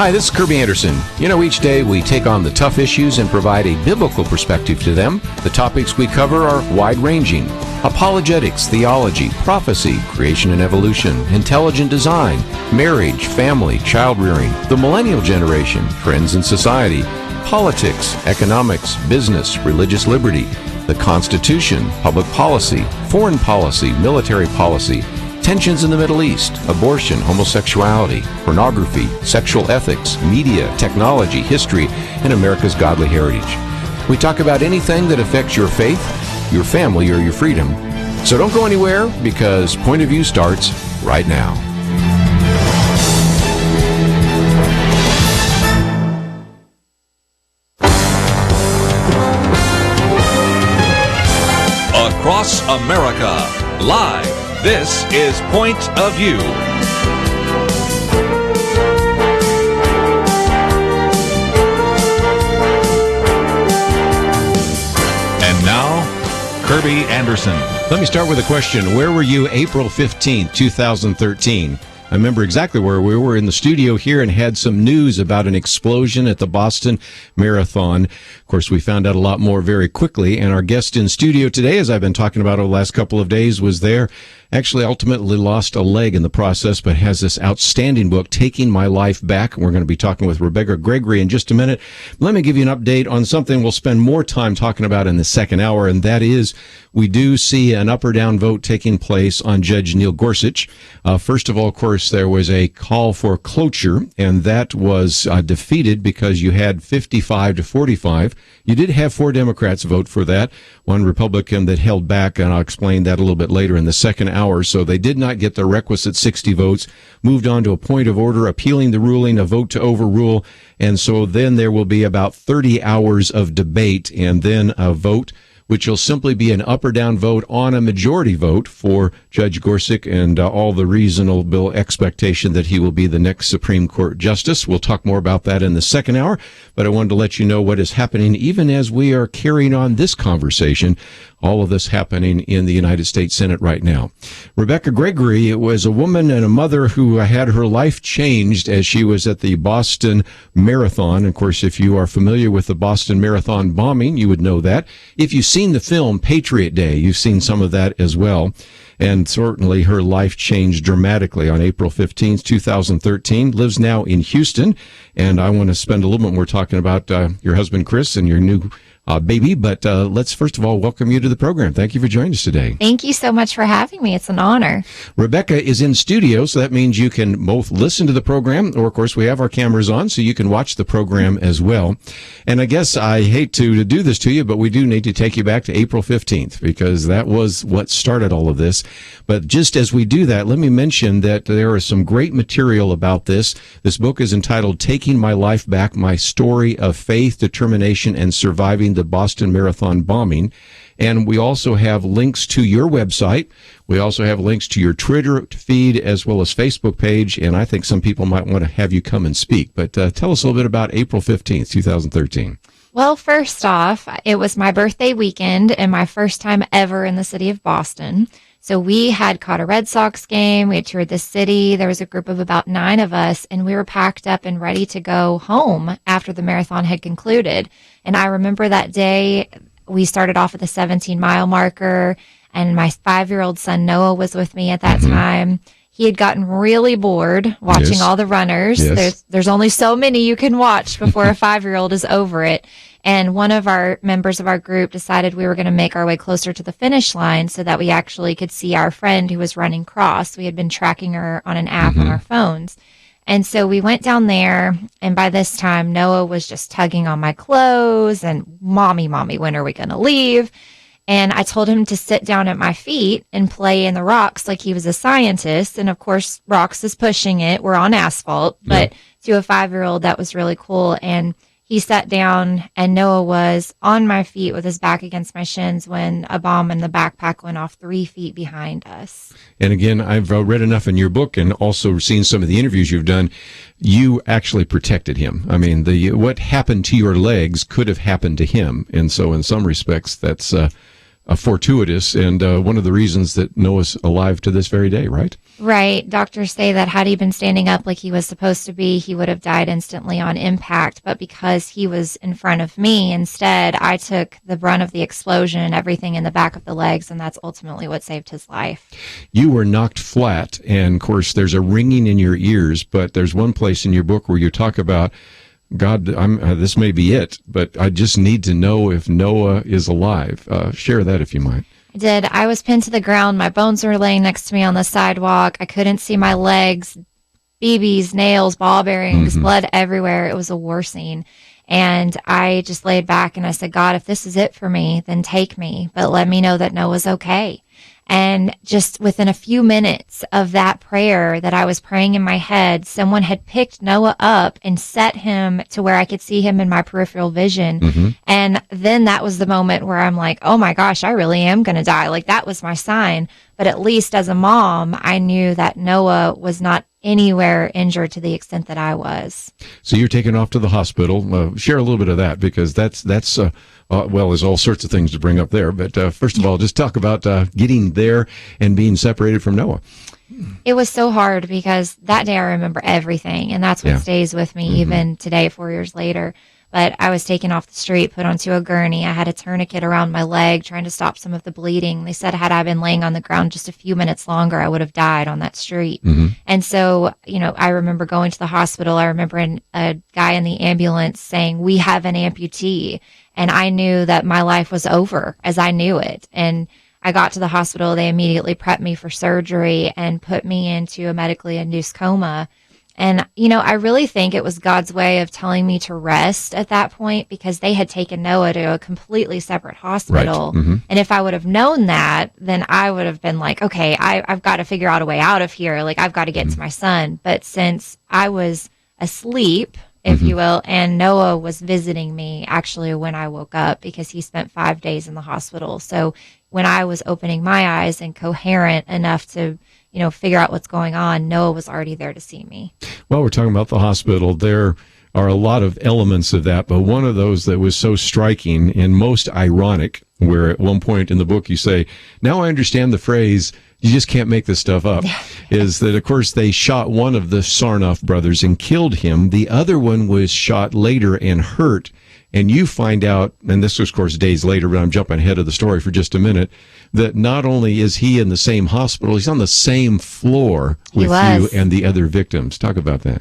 Hi, this is Kirby Anderson. You know, each day we take on the tough issues and provide a biblical perspective to them. The topics we cover are wide-ranging: apologetics, theology, prophecy, creation and evolution, intelligent design, marriage, family, child-rearing, the millennial generation, trends in society, politics, economics, business, religious liberty, the Constitution, public policy, foreign policy, military policy, tensions in the Middle East, abortion, homosexuality, pornography, sexual ethics, media, technology, history, and America's godly heritage. We talk about anything that affects your faith, your family, or your freedom. So don't go anywhere, because Point of View starts right now. Across America, live. This is Point of View. And now, Kirby Anderson. Let me start with a question. Where were you April 15th, 2013? I remember exactly where we were, in the studio here, and had some news about an explosion at the Boston Marathon. Of course, we found out a lot more very quickly, and our guest in studio today, as I've been talking about over the last couple of days, was there. Actually, ultimately lost a leg in the process, but has this outstanding book, Taking My Life Back. We're going to be talking with Rebekah Gregory in just a minute. Let me give you an update on something we'll spend more time talking about in the second hour, and that is we do see an up or down vote taking place on Judge Neil Gorsuch. First of all, of course, there was a call for cloture, and that was defeated because you had 55 to 45. You did have 4 Democrats vote for that, 1 Republican that held back, and I'll explain that a little bit later in the second hour. So they did not get the requisite 60 votes, moved on to a point of order, appealing the ruling, a vote to overrule, and so then there will be about 30 hours of debate and then a vote, which will simply be an up or down vote on a majority vote for Judge Gorsuch, and all the reasonable expectation that he will be the next Supreme Court justice. We'll talk more about that in the second hour, but I wanted to let you know what is happening even as we are carrying on this conversation. All of this happening in the United States Senate right now. Rebekah Gregory was a woman and a mother who had her life changed as she was at the Boston Marathon. Of course, if you are familiar with the Boston Marathon bombing, you would know that. If you've seen the film Patriot Day, you've seen some of that as well. And certainly her life changed dramatically on April 15th, 2013. Lives now in Houston. And I want to spend a little bit more talking about your husband, Chris, and your new baby, but let's first of all welcome you to the program. Thank you for joining us today. Thank you so much for having me. It's an honor. Rebekah is in studio, so that means you can both listen to the program, or of course we have our cameras on, so you can watch the program as well. And I guess I hate to do this to you, but we do need to take you back to April 15th, because that was what started all of this. But just as we do that, let me mention that there is some great material about this. This book is entitled Taking My Life Back, My Story of Faith, Determination, and Surviving the Boston Marathon Bombing. And we also have links to your website. We also have links to your Twitter feed as well as Facebook page. And I think some people might want to have you come and speak. But tell us a little bit about April 15th, 2013. Well, first off, it was my birthday weekend and my first time ever in the city of Boston. So we had caught a Red Sox game. We had toured the city. There was a group of about 9 of us, and we were packed up and ready to go home after the marathon had concluded. And I remember that day we started off at the 17-mile marker, and my 5-year-old son Noah was with me at that time. He had gotten really bored watching all the runners. Yes. There's only so many you can watch before a 5-year-old is over it. And one of our members of our group decided we were going to make our way closer to the finish line so that we actually could see our friend who was running cross. We had been tracking her on an app on our phones. And so we went down there, and by this time, Noah was just tugging on my clothes and, Mommy, when are we going to leave? And I told him to sit down at my feet and play in the rocks like he was a scientist. And of course, rocks is pushing it. We're on asphalt. But to a 5-year-old, that was really cool. And he sat down, and Noah was on my feet with his back against my shins when a bomb in the backpack went off 3 feet behind us. And again, I've read enough in your book and also seen some of the interviews you've done. You actually protected him. I mean, what happened to your legs could have happened to him. And so in some respects, that's fortuitous and one of the reasons that Noah's alive to this very day, right? Right. Doctors say that had he been standing up like he was supposed to be, he would have died instantly on impact. But because he was in front of me, instead, I took the brunt of the explosion, everything in the back of the legs, and that's ultimately what saved his life. You were knocked flat, and of course, there's a ringing in your ears, but there's one place in your book where you talk about, God, this may be it, but I just need to know if Noah is alive. Share that if you might. I did. I was pinned to the ground. My bones were laying next to me on the sidewalk. I couldn't see my legs, BBs, nails, ball bearings, blood everywhere. It was a war scene. And I just laid back and I said, God, if this is it for me, then take me, but let me know that Noah's okay. And just within a few minutes of that prayer that I was praying in my head, someone had picked Noah up and set him to where I could see him in my peripheral vision. And then that was the moment where I'm like, oh my gosh, I really am going to die. Like that was my sign. But at least as a mom, I knew that Noah was not anywhere injured to the extent that I was. So you're taken off to the hospital. Share a little bit of that, because that's well, there's all sorts of things to bring up there. But first of all, just talk about getting there and being separated from Noah. It was so hard because that day I remember everything, and that's what stays with me even today, 4 years later. But I was taken off the street, put onto a gurney. I had a tourniquet around my leg trying to stop some of the bleeding. They said had I been laying on the ground just a few minutes longer, I would have died on that street. And so, I remember going to the hospital. I remember a guy in the ambulance saying, we have an amputee. And I knew that my life was over as I knew it. And I got to the hospital. They immediately prepped me for surgery and put me into a medically induced coma. And, I really think it was God's way of telling me to rest at that point, because they had taken Noah to a completely separate hospital. Right. And if I would have known that, then I would have been like, okay, I've got to figure out a way out of here. Like, I've got to get to my son. But since I was asleep, if you will, and Noah was visiting me actually when I woke up, because he spent 5 days in the hospital. So when I was opening my eyes and coherent enough to figure out what's going on, Noah was already there to see me. Well, we're talking about the hospital. There are a lot of elements of that, but one of those that was so striking and most ironic, where at one point in the book you say, now I understand the phrase, you just can't make this stuff up, is that, of course, they shot one of the Sarnoff brothers and killed him. The other one was shot later and hurt. And you find out, and this was, of course, days later, but I'm jumping ahead of the story for just a minute, that not only is he in the same hospital, he's on the same floor with you and the other victims. Talk about that.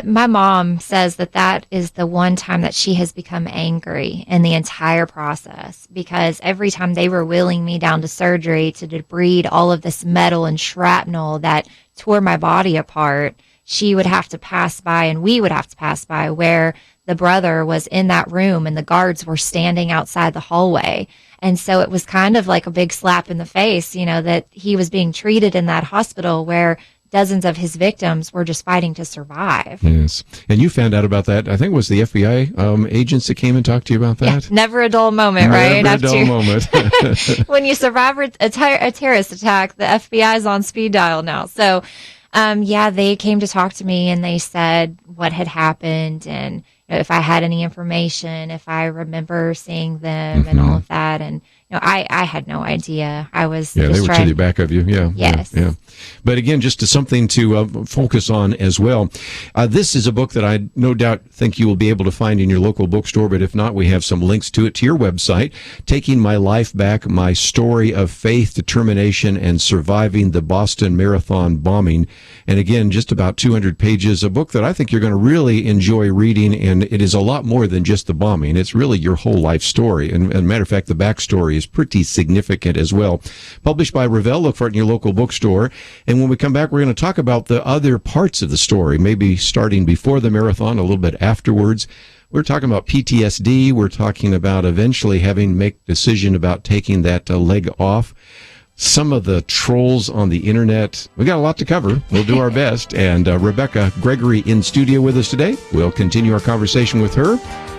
My mom says that is the one time that she has become angry in the entire process, because every time they were wheeling me down to surgery to debride all of this metal and shrapnel that tore my body apart, she would have to pass by, and we would have to pass by, where the brother was in that room and the guards were standing outside the hallway. And so it was kind of like a big slap in the face, that he was being treated in that hospital where dozens of his victims were just fighting to survive. Yes. And you found out about that, I think it was the FBI agents that came and talked to you about that? Yeah, never a dull moment, right? Never a dull moment. When you survive a terrorist attack, the FBI is on speed dial now. So, they came to talk to me and they said what had happened and if I had any information, if I remember seeing them and all of that. And, I had no idea. I was just they were to the back of you. Yeah. Yes. Yeah. But again, just something to focus on as well. This is a book that I no doubt think you will be able to find in your local bookstore, but if not, we have some links to it to your website, Taking My Life Back, My Story of Faith, Determination, and Surviving the Boston Marathon Bombing. And again, just about 200 pages, a book that I think you're going to really enjoy reading, and it is a lot more than just the bombing. It's really your whole life story. And as a matter of fact, the backstory is pretty significant as well. Published by Revell. Look for it in your local bookstore. And when we come back, we're going to talk about the other parts of the story, maybe starting before the marathon, a little bit afterwards. We're talking about PTSD. We're talking about eventually having to make a decision about taking that leg off. Some of the trolls on the internet. We got a lot to cover. We'll do our best. And Rebekah Gregory in studio with us today. We'll continue our conversation with her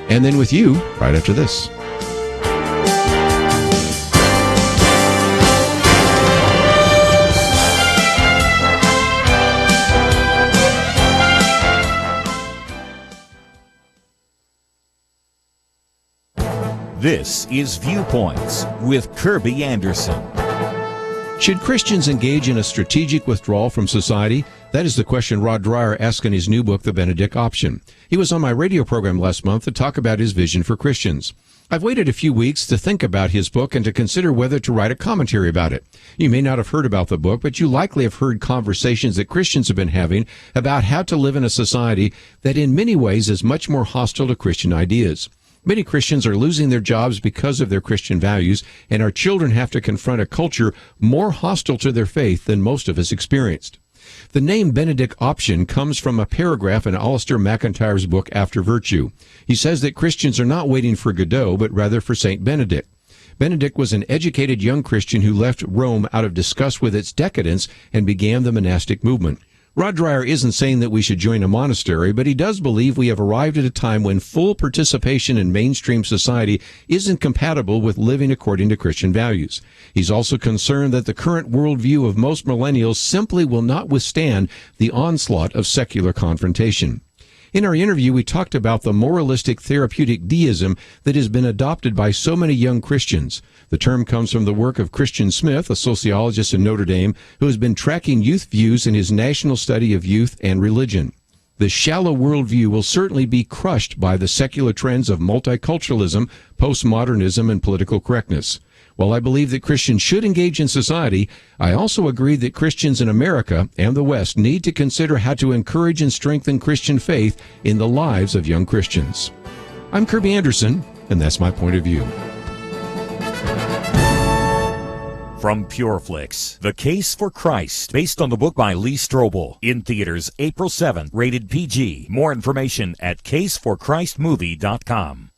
and then with you right after this. This is Viewpoints with Kirby Anderson. Should Christians engage in a strategic withdrawal from society? That is the question Rod Dreyer asked in his new book, The Benedict Option. He was on my radio program last month to talk about his vision for Christians. I've waited a few weeks to think about his book and to consider whether to write a commentary about it. You may not have heard about the book, but you likely have heard conversations that Christians have been having about how to live in a society that in many ways is much more hostile to Christian ideas. Many Christians are losing their jobs because of their Christian values, and our children have to confront a culture more hostile to their faith than most of us experienced. The name Benedict Option comes from a paragraph in Alistair MacIntyre's book, After Virtue. He says that Christians are not waiting for Godot, but rather for St. Benedict. Benedict was an educated young Christian who left Rome out of disgust with its decadence and began the monastic movement. Rod Dreyer isn't saying that we should join a monastery, but he does believe we have arrived at a time when full participation in mainstream society isn't compatible with living according to Christian values. He's also concerned that the current worldview of most millennials simply will not withstand the onslaught of secular confrontation. In our interview, we talked about the moralistic therapeutic deism that has been adopted by so many young Christians. The term comes from the work of Christian Smith, a sociologist in Notre Dame, who has been tracking youth views in his national study of youth and religion. The shallow worldview will certainly be crushed by the secular trends of multiculturalism, postmodernism, and political correctness. While I believe that Christians should engage in society, I also agree that Christians in America and the West need to consider how to encourage and strengthen Christian faith in the lives of young Christians. I'm Kirby Anderson, and that's my point of view. From PureFlix, The Case for Christ, based on the book by Lee Strobel. In theaters April 7th, rated PG. More information at caseforchristmovie.com.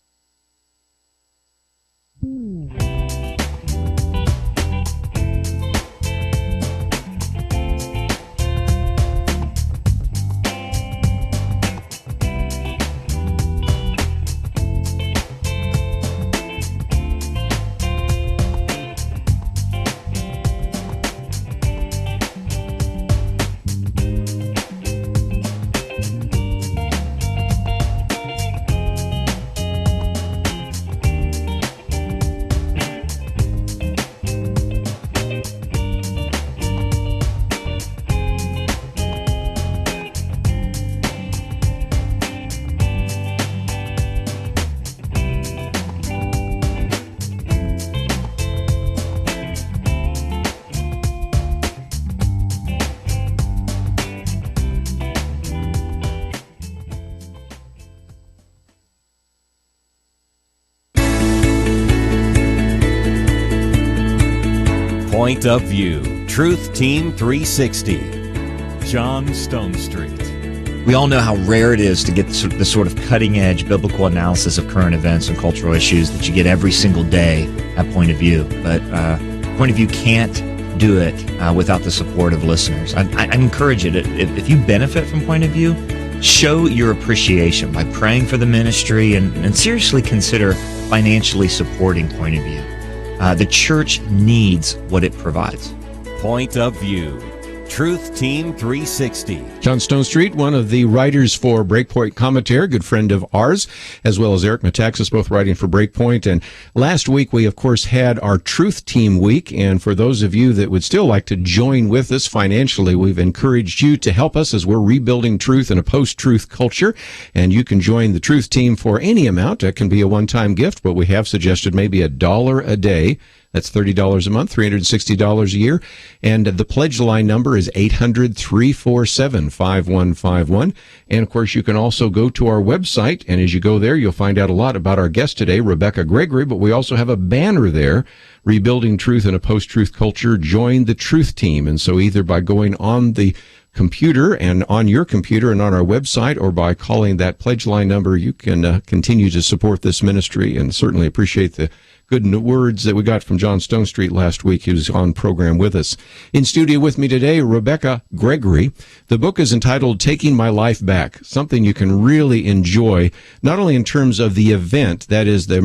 Point of View, Truth Team 360, John Stonestreet. We all know how rare it is to get the sort of cutting-edge biblical analysis of current events and cultural issues that you get every single day at Point of View. But Point of View can't do it without the support of listeners. I encourage it. If you benefit from Point of View, show your appreciation by praying for the ministry and seriously consider financially supporting Point of View. The church needs what it provides. Point of View, Truth Team 360. John Stonestreet, one of the writers for Breakpoint Commentary, good friend of ours, as well as Eric Metaxas, both writing for Breakpoint. And last week, we, of course, had our Truth Team Week. And for those of you that would still like to join with us financially, we've encouraged you to help us as we're rebuilding truth in a post-truth culture. And you can join the Truth Team for any amount. It can be a one-time gift, but we have suggested maybe $1 a day. That's $30 a month, $360 a year. And the pledge line number is 800-347-5151. And of course, you can also go to our website. And as you go there, you'll find out a lot about our guest today, Rebekah Gregory. But we also have a banner there, Rebuilding Truth in a Post-Truth Culture. Join the Truth Team. And so either by going on the computer and on your computer and on our website, or by calling that pledge line number, you can continue to support this ministry and certainly appreciate the good words that we got from John Stonestreet last week. He was on program with us. In studio with me today, Rebekah Gregory. The book is entitled Taking My Life Back, something you can really enjoy, not only in terms of the event, that is the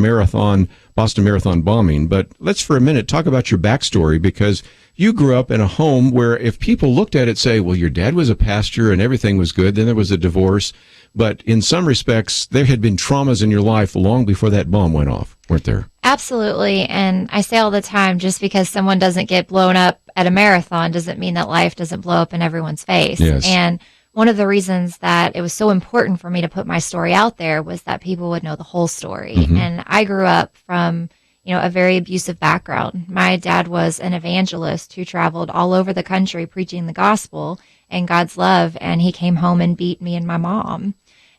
Boston Marathon bombing, but let's for a minute talk about your backstory, because you grew up in a home where if people looked at it, say, well, your dad was a pastor and everything was good, then there was a divorce. But in some respects, there had been traumas in your life long before that bomb went off, weren't there? Absolutely. And I say all the time, just because someone doesn't get blown up at a marathon doesn't mean that life doesn't blow up in everyone's face. Yes. And one of the reasons that it was so important for me to put my story out there was that people would know the whole story. Mm-hmm. And I grew up from a very abusive background. My dad was an evangelist who traveled all over the country preaching the gospel and God's love, and he came home and beat me and my mom.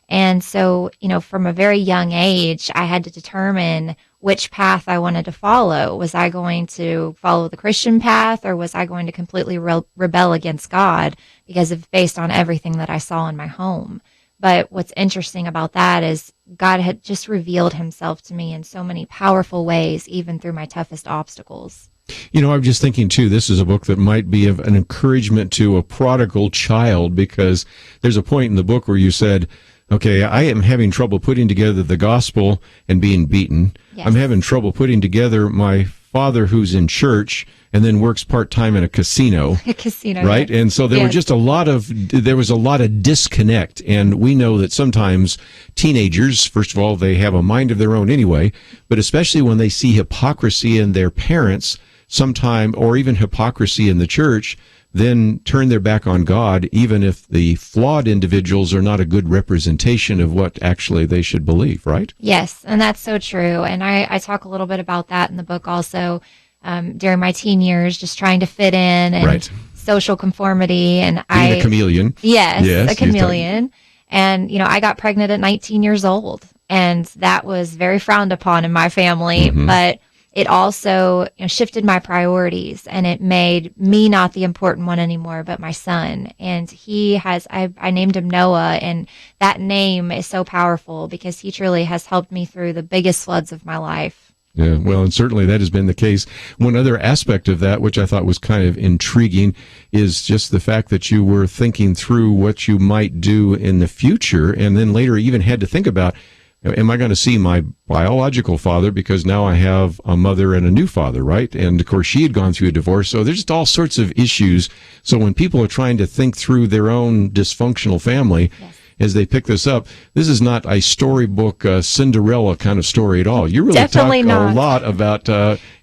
And so, from a very young age, I had to determine which path I wanted to follow. Was I going to follow the Christian path, or was I going to completely rebel against God based on everything that I saw in my home? But what's interesting about that is God had just revealed himself to me in so many powerful ways, even through my toughest obstacles. I'm just thinking, too, this is a book that might be of an encouragement to a prodigal child, because there's a point in the book where you said, okay, I am having trouble putting together the gospel and being beaten. Yes. I'm having trouble putting together my father who's in church and then works part-time in a casino. A casino. Right? Yes. And so there was a lot of disconnect. And we know that sometimes teenagers, first of all, they have a mind of their own anyway, but especially when they see hypocrisy in their parents sometime, or even hypocrisy in the church, then turn their back on God, even if the flawed individuals are not a good representation of what actually they should believe, right? Yes, and that's so true. And I talk a little bit about that in the book also, during my teen years, just trying to fit in and right. Social conformity. And Being a chameleon. Yes, a chameleon. And, I got pregnant at 19 years old, and that was very frowned upon in my family, Mm-hmm. but it also shifted my priorities, and it made me not the important one anymore, but my son. And I named him Noah, and that name is so powerful because he truly has helped me through the biggest floods of my life. Yeah, well, and certainly that has been the case. One other aspect of that, which I thought was kind of intriguing, is just the fact that you were thinking through what you might do in the future, and then later even had to think about, am I going to see my biological father, because now I have a mother and a new father, right? And of course, she had gone through a divorce, so there's just all sorts of issues. So when people are trying to think through their own dysfunctional family, yes, as they pick this up, this is not a storybook Cinderella kind of story at all. You really Definitely talk not. a lot about,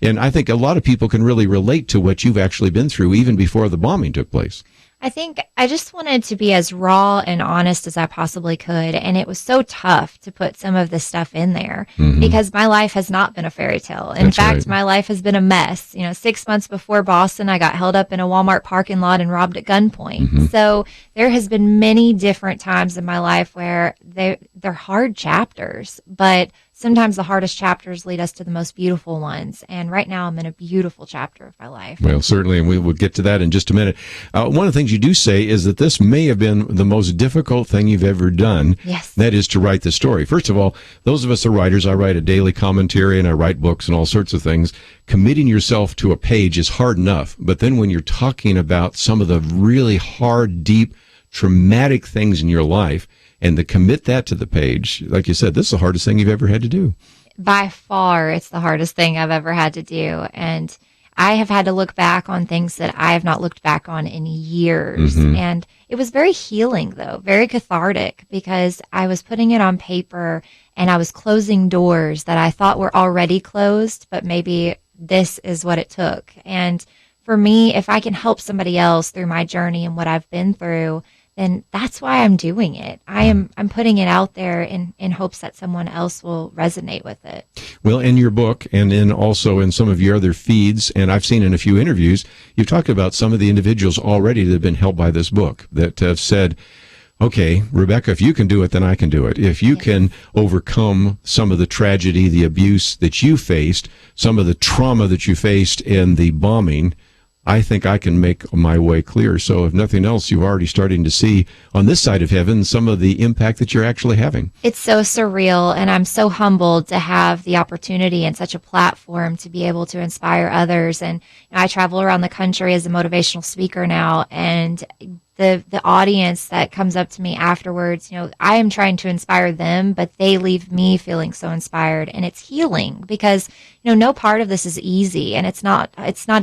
and I think a lot of people can really relate to what you've actually been through even before the bombing took place. I think I just wanted to be as raw and honest as I possibly could. And it was so tough to put some of this stuff in there because my life has not been a fairy tale. In fact, right. My life has been a mess. 6 months before Boston, I got held up in a Walmart parking lot and robbed at gunpoint. So there has been many different times in my life where they're hard chapters, but sometimes the hardest chapters lead us to the most beautiful ones. And right now I'm in a beautiful chapter of my life. Well, certainly, and we will get to that in just a minute. One of the things you do say is that this may have been the most difficult thing you've ever done. Yes. That is to write the story. First of all, those of us are writers. I write a daily commentary and I write books and all sorts of things. Committing yourself to a page is hard enough. But then when you're talking about some of the really hard, deep, traumatic things in your life, and to commit that to the page, like you said, this is the hardest thing you've ever had to do. By far, it's the hardest thing I've ever had to do. And I have had to look back on things that I have not looked back on in years. And it was very healing, though, very cathartic, because I was putting it on paper and I was closing doors that I thought were already closed, but maybe this is what it took. And for me, if I can help somebody else through my journey and what I've been through, then that's why I'm doing it. I'm putting it out there in hopes that someone else will resonate with it. Well, in your book, and then also in some of your other feeds, and I've seen in a few interviews, you've talked about some of the individuals already that have been helped by this book, that have said, okay, Rebekah, if you can do it, then I can do it. If you can overcome some of the tragedy, the abuse that you faced, some of the trauma that you faced in the bombing, I think I can make my way clear. So if nothing else, you're already starting to see on this side of heaven some of the impact that you're actually having. It's so surreal, and I'm so humbled to have the opportunity and such a platform to be able to inspire others. And I travel around the country as a motivational speaker now, and the audience that comes up to me afterwards, I am trying to inspire them, but they leave me feeling so inspired, and it's healing because, no part of this is easy, and it's not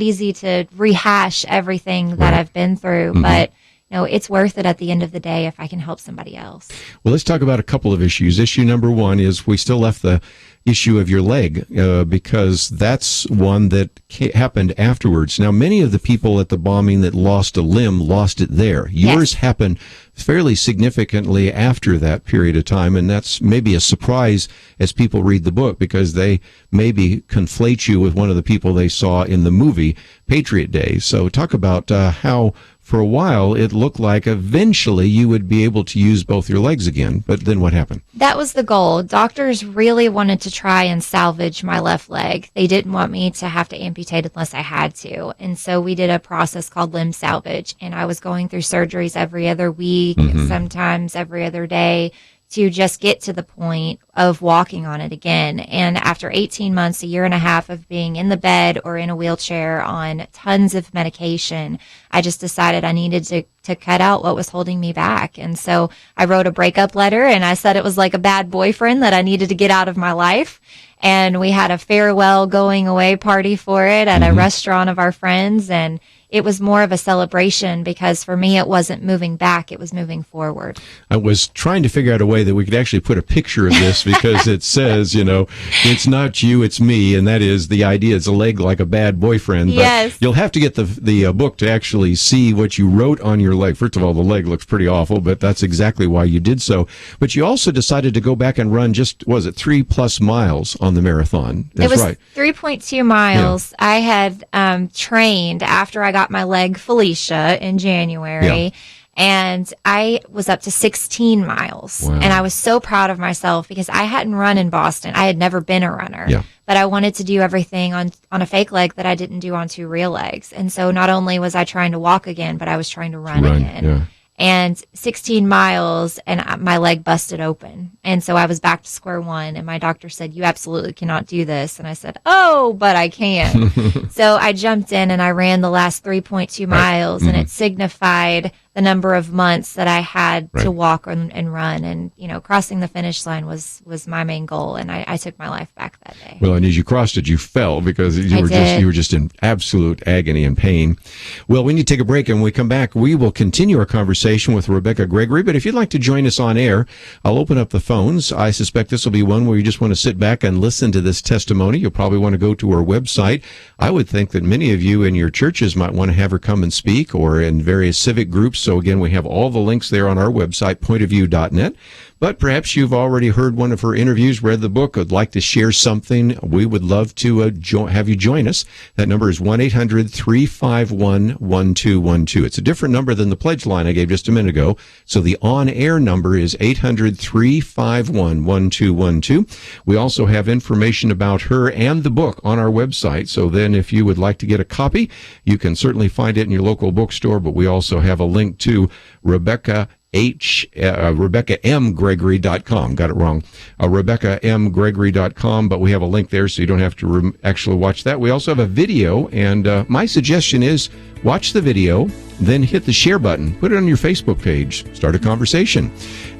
easy to rehash everything that I've been through, but it's worth it at the end of the day if I can help somebody else. Well, let's talk about a couple of issues. Issue number one is we still left the issue of your leg because that's one that happened afterwards. Now, many of the people at the bombing that lost a limb lost it there. Yours happened fairly significantly after that period of time, and that's maybe a surprise as people read the book because they maybe conflate you with one of the people they saw in the movie Patriot Day. So talk about how for a while it looked like eventually you would be able to use both your legs again, but then what happened? That was the goal. Doctors really wanted to try and salvage my left leg. They didn't want me to have to amputate unless I had to. And so we did a process called limb salvage, and I was going through surgeries every other week, sometimes every other day, to just get to the point of walking on it again. And after 18 months, a year and a half of being in the bed or in a wheelchair on tons of medication, I just decided I needed to cut out what was holding me back. And so I wrote a breakup letter, and I said it was like a bad boyfriend that I needed to get out of my life. And we had a farewell going away party for it at a restaurant of our friends. And it was more of a celebration because for me, it wasn't moving back. It was moving forward. I was trying to figure out a way that we could actually put a picture of this because it says, it's not you, it's me. And that is the idea. It's a leg like a bad boyfriend. But yes. You'll have to get the book to actually see what you wrote on your leg. First of all, the leg looks pretty awful, but that's exactly why you did so. But you also decided to go back and run 3+ miles on the marathon. That's right. It was 3.2 miles. Yeah. I had trained after I got my leg Felicia in January, and I was up to 16 miles. Wow. And I was so proud of myself because I hadn't run in Boston. I had never been a runner, but I wanted to do everything on a fake leg that I didn't do on 2 real legs. And so not only was I trying to walk again, but I was trying to run again. Yeah. And 16 miles, and my leg busted open. And so I was back to square one, and my doctor said, you absolutely cannot do this. And I said, oh, but I can. So I jumped in, and I ran the last 3.2 miles, and it signified the number of months that I had to walk and run. And, crossing the finish line was my main goal, and I took my life back that day. Well, and as you crossed it, you fell because you were just in absolute agony and pain. Well, we need to take a break, and when we come back, we will continue our conversation with Rebekah Gregory. But if you'd like to join us on air, I'll open up the phones. I suspect this will be one where you just want to sit back and listen to this testimony. You'll probably want to go to her website. I would think that many of you in your churches might want to have her come and speak, or in various civic groups. So again, we have all the links there on our website, pointofview.net. But perhaps you've already heard one of her interviews, read the book, would like to share something. We would love to have you join us. That number is 1-800-351-1212. It's a different number than the pledge line I gave just a minute ago. So the on-air number is 800-351-1212. We also have information about her and the book on our website. So then if you would like to get a copy, you can certainly find it in your local bookstore. But we also have a link to RebekahMGregory.com. Got it wrong. RebekahMGregory.com, but we have a link there so you don't have to actually watch that. We also have a video, and my suggestion is watch the video, then hit the share button, put it on your Facebook page, start a conversation.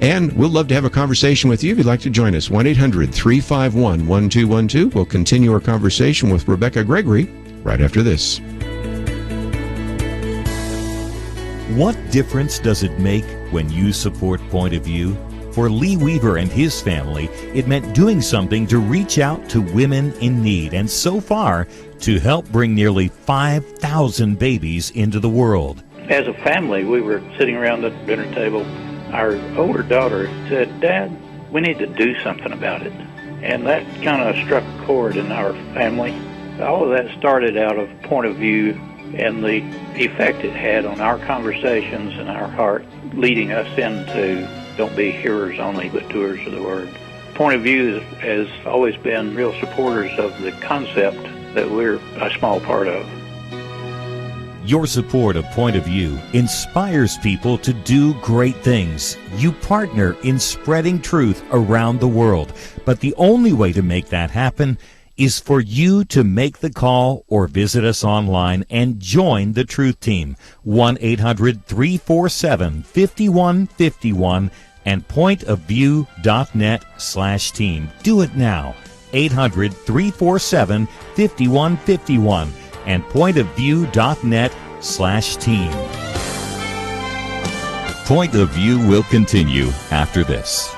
And we'll love to have a conversation with you if you'd like to join us. 1-800-351-1212. We'll continue our conversation with Rebekah Gregory right after this. What difference does it make when you support Point of View? For Lee Weaver and his family, it meant doing something to reach out to women in need, and so far, to help bring nearly 5,000 babies into the world. As a family, we were sitting around the dinner table. Our older daughter said, Dad, we need to do something about it. And that kind of struck a chord in our family. All of that started out of Point of View and the effect it had on our conversations and our heart, leading us into don't be hearers only, but doers of the word. Point of View has always been real supporters of the concept that we're a small part of. Your support of Point of View inspires people to do great things. You partner in spreading truth around the world. But the only way to make that happen is for you to make the call or visit us online and join the Truth Team. 1-800-347-5151 and pointofview.net/team. Do it now. 800-347-5151 and pointofview.net/team. Point of View will continue after this.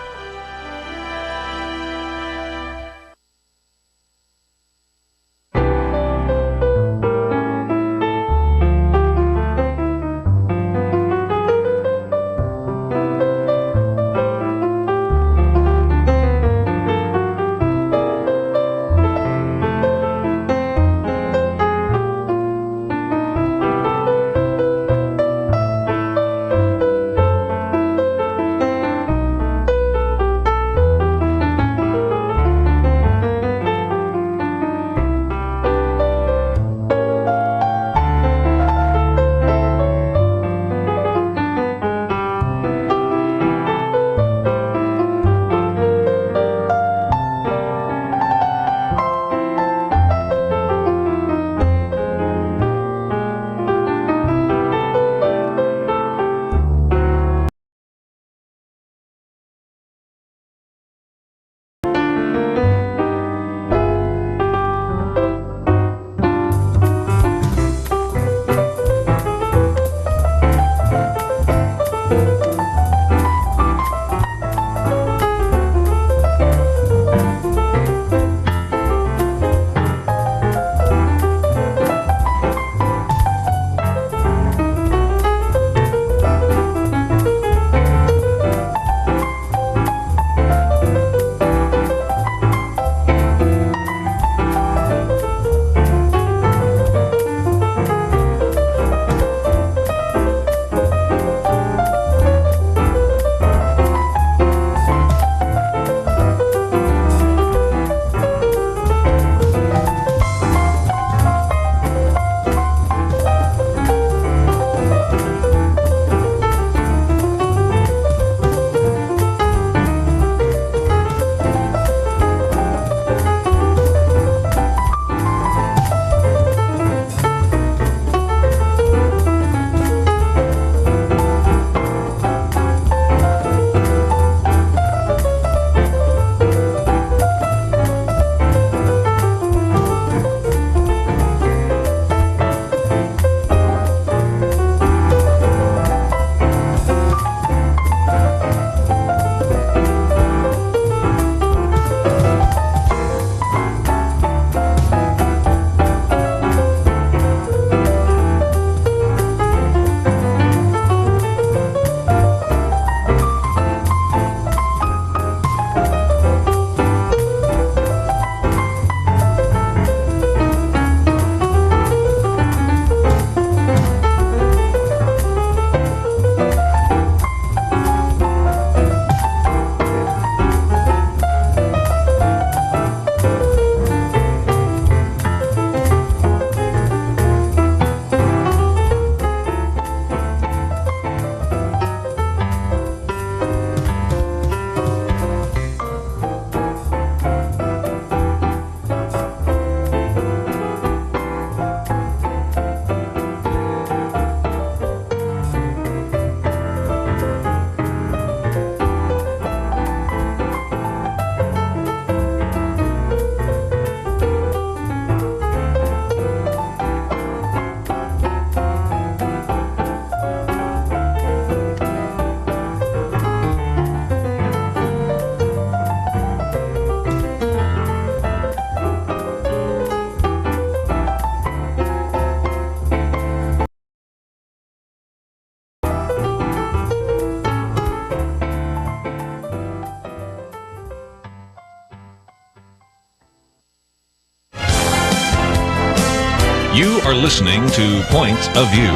You are listening to Point of View.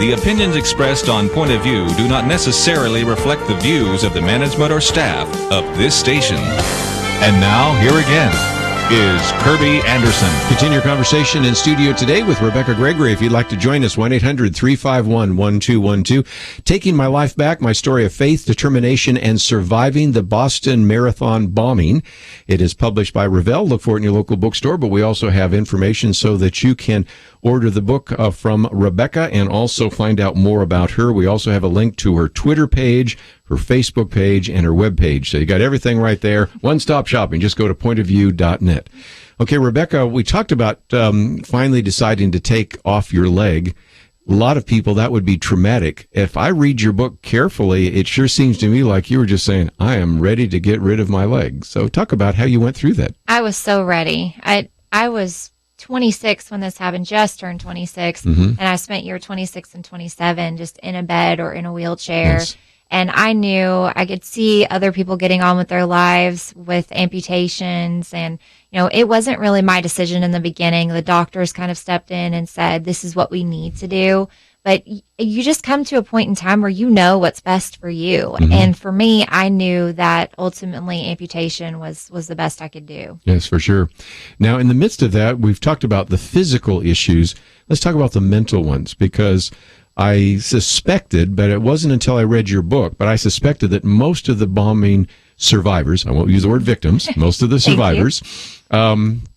The opinions expressed on Point of View do not necessarily reflect the views of the management or staff of this station. And now, here again, is Kirby Anderson. Continue your conversation in studio today with Rebekah Gregory. If you'd like to join us, 1-800-351-1212. Taking My Life Back, My Story of Faith, Determination, and Surviving the Boston Marathon Bombing. It is published by Revell. Look for it in your local bookstore, but we also have information so that you can order the book from Rebekah and also find out more about her. We also have a link to her Twitter page, her Facebook page, and her web page. So you got everything right there. One-stop shopping. Just go to pointofview.net. Okay, Rebekah, we talked about finally deciding to take off your leg. A lot of people, that would be traumatic. If I read your book carefully, it sure seems to me like you were just saying, I am ready to get rid of my leg. So talk about how you went through that. I was so ready. I was 26 when this happened, just turned 26, and I spent year 26 and 27 just in a bed or in a wheelchair. Yes. And I knew I could see other people getting on with their lives with amputations. And, it wasn't really my decision in the beginning. The doctors kind of stepped in and said, this is what we need to do. But you just come to a point in time where you know what's best for you. And for me, I knew that ultimately amputation was the best I could do. Yes, for sure. Now, in the midst of that, we've talked about the physical issues. Let's talk about the mental ones, because I suspected, but it wasn't until I read your book, but I suspected that most of the bombing survivors, I won't use the word victims, most of the survivors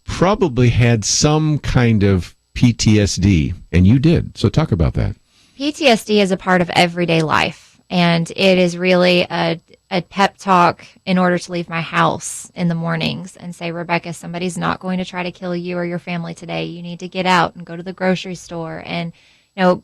probably had some kind of PTSD, and you did. So talk about that. PTSD is a part of everyday life, and it is really a pep talk in order to leave my house in the mornings and say, Rebekah, somebody's not going to try to kill you or your family today. You need to get out and go to the grocery store. And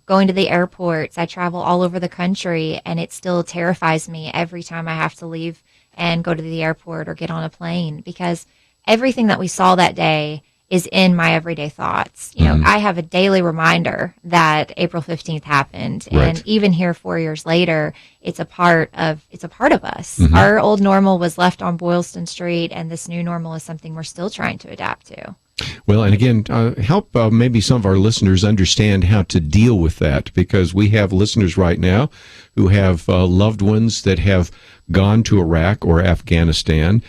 going to the airports, I travel all over the country, and it still terrifies me every time I have to leave and go to the airport or get on a plane, because everything that we saw that day is in my everyday thoughts. I have a daily reminder that April 15th happened. Right. And even here 4 years later, it's a part of us. Our old normal was left on Boylston Street, and this new normal is something we're still trying to adapt to. Well, and again, help maybe some of our listeners understand how to deal with that, because we have listeners right now who have loved ones that have gone to Iraq or Afghanistan,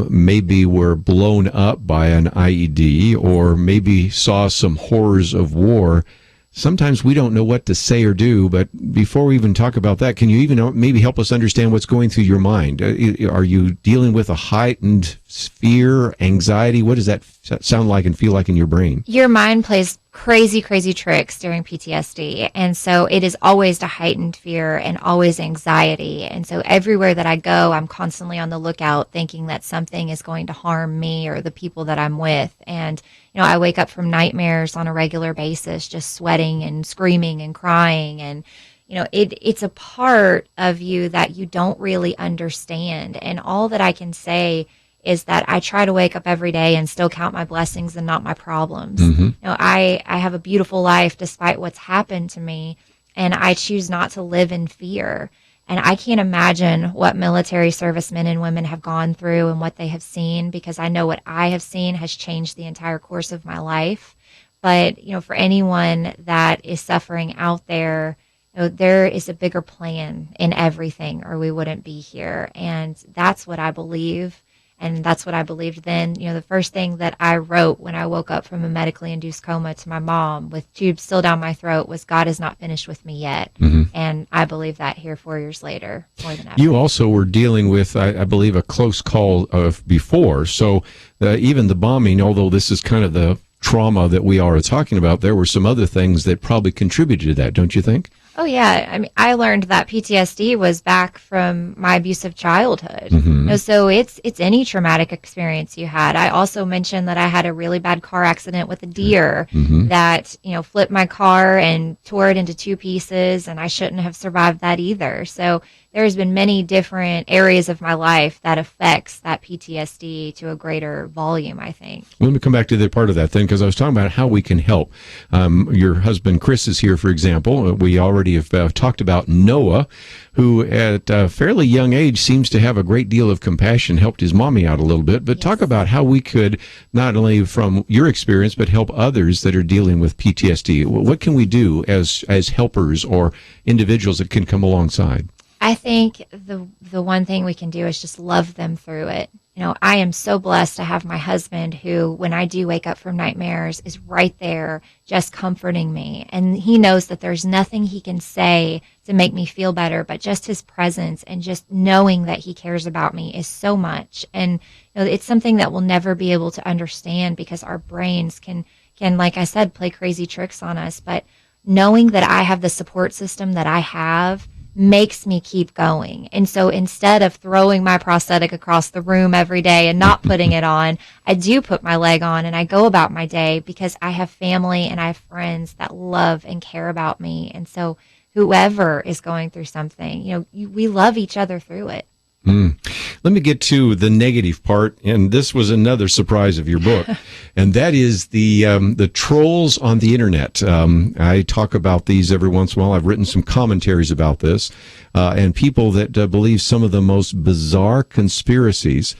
maybe were blown up by an IED, or maybe saw some horrors of war. Sometimes we don't know what to say or do, but before we even talk about that, can you even maybe help us understand what's going through your mind? Are you dealing with a heightened fear, anxiety? What does that sound like and feel like in your brain? Your mind plays crazy, crazy tricks during PTSD. And so it is always a heightened fear and always anxiety. And so everywhere that I go, I'm constantly on the lookout thinking that something is going to harm me or the people that I'm with. And, I wake up from nightmares on a regular basis, just sweating and screaming and crying. And, it's a part of you that you don't really understand. And all that I can say is that I try to wake up every day and still count my blessings and not my problems. I have a beautiful life despite what's happened to me, and I choose not to live in fear. And I can't imagine what military servicemen and women have gone through and what they have seen, because I know what I have seen has changed the entire course of my life. But, for anyone that is suffering out there, there is a bigger plan in everything, or we wouldn't be here. And that's what I believe. And that's what I believed then. The first thing that I wrote when I woke up from a medically induced coma to my mom with tubes still down my throat was, God is not finished with me yet. And I believe that here 4 years later, more than ever. You also were dealing with, I believe, a close call of before. So even the bombing, although this is kind of the trauma that we are talking about, there were some other things that probably contributed to that, don't you think? Oh, yeah. I mean, I learned that PTSD was back from my abusive childhood. So it's any traumatic experience you had. I also mentioned that I had a really bad car accident with a deer that, flipped my car and tore it into two pieces, and I shouldn't have survived that either. So there's been many different areas of my life that affects that PTSD to a greater volume, I think. Let me come back to the part of that then, because I was talking about how we can help. Your husband, Chris, is here, for example. We already have talked about Noah, who at a fairly young age seems to have a great deal of compassion, helped his mommy out a little bit. But talk about how we could, not only from your experience, but help others that are dealing with PTSD. What can we do as helpers or individuals that can come alongside? I think the one thing we can do is just love them through it. You know, I am so blessed to have my husband who, when I do wake up from nightmares, is right there just comforting me. And he knows that there's nothing he can say to make me feel better, but just his presence and just knowing that he cares about me is so much. And you know, it's something that we'll never be able to understand because our brains can, like I said, play crazy tricks on us. But knowing that I have the support system that I have makes me keep going. And so instead of throwing my prosthetic across the room every day and not putting it on, I do put my leg on and I go about my day because I have family and I have friends that love and care about me. And so whoever is going through something, you know, we love each other through it. Let me get to the negative part, and this was another surprise of your book, and that is the trolls on the internet. I talk about these every once in a while. I've written some commentaries about this, and people that believe some of the most bizarre conspiracies.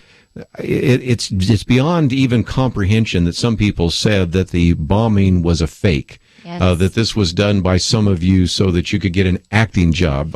It's beyond even comprehension that some people said that the bombing was a fake, Yes. that this was done by some of you so that you could get an acting job.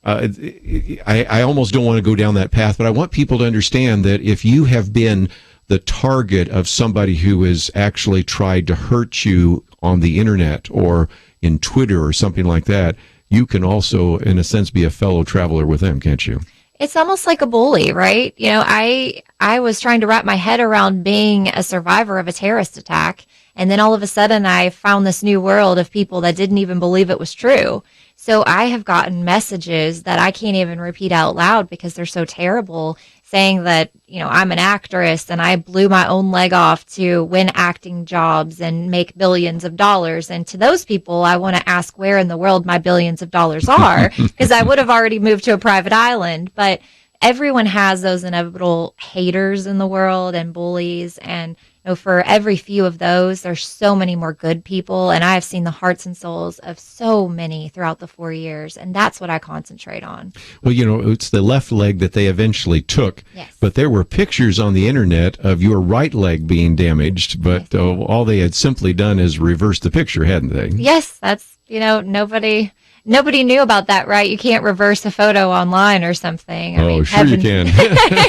I almost don't want to go down that path, but I want people to understand that if you have been the target of somebody who has actually tried to hurt you on the internet or in Twitter or something like that, you can also, in a sense, be a fellow traveler with them, can't you? It's almost like a bully, right? You know, I was trying to wrap my head around being a survivor of a terrorist attack, and then all of a sudden I found this new world of people that didn't even believe it was true. So I have gotten messages that I can't even repeat out loud because they're so terrible, saying that, you know, I'm an actress and I blew my own leg off to win acting jobs and make billions of dollars. And to those people, I want to ask where in the world my billions of dollars are, because I would have already moved to a private island. But everyone has those inevitable haters in the world and bullies. And you know, for every few of those, there's so many more good people. And I have seen the hearts and souls of so many throughout the 4 years. And that's what I concentrate on. Well, you know, it's the left leg that they eventually took. Yes. But there were pictures on the internet of your right leg being damaged. But all they had simply done is reverse the picture, hadn't they? Yes, that's, you know, nobody knew about that, right? You can't reverse a photo online or something. I mean, sure you can.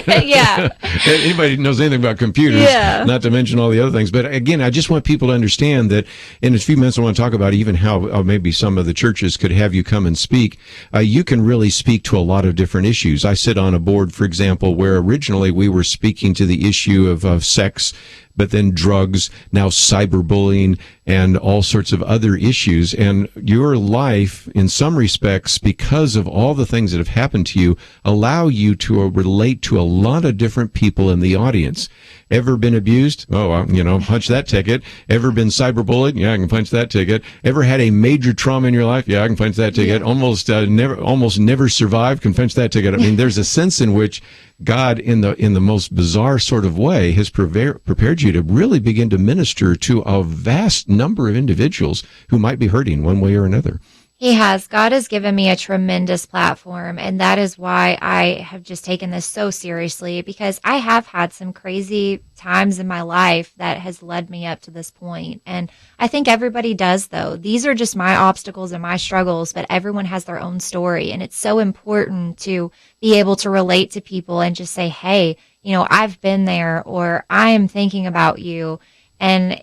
Yeah. Anybody knows anything about computers, Yeah. not to mention all the other things. But again, I just want people to understand that in a few minutes, I want to talk about even how maybe some of the churches could have you come and speak. You can really speak to a lot of different issues. I sit on a board, for example, where originally we were speaking to the issue of sex, but then drugs, now cyberbullying, and all sorts of other issues. And your life, in some respects, because of all the things that have happened to you, allow you to relate to a lot of different people in the audience. Ever been abused? Oh, punch that ticket. Ever been cyberbullied? Yeah, I can punch that ticket. Ever had a major trauma in your life? Yeah, I can punch that ticket. Yeah. Almost never survived? Can punch that ticket. I mean, there's a sense in which God, in the most bizarre sort of way, has prepared you to really begin to minister to a vast number of individuals who might be hurting one way or another. He has. God has given me a tremendous platform, and that is why I have just taken this so seriously, because I have had some crazy times in my life that has led me up to this point. And I think everybody does, though. These are just my obstacles and my struggles, but everyone has their own story. And it's so important to be able to relate to people and just say, hey, you know, I've been there, or I am thinking about you. And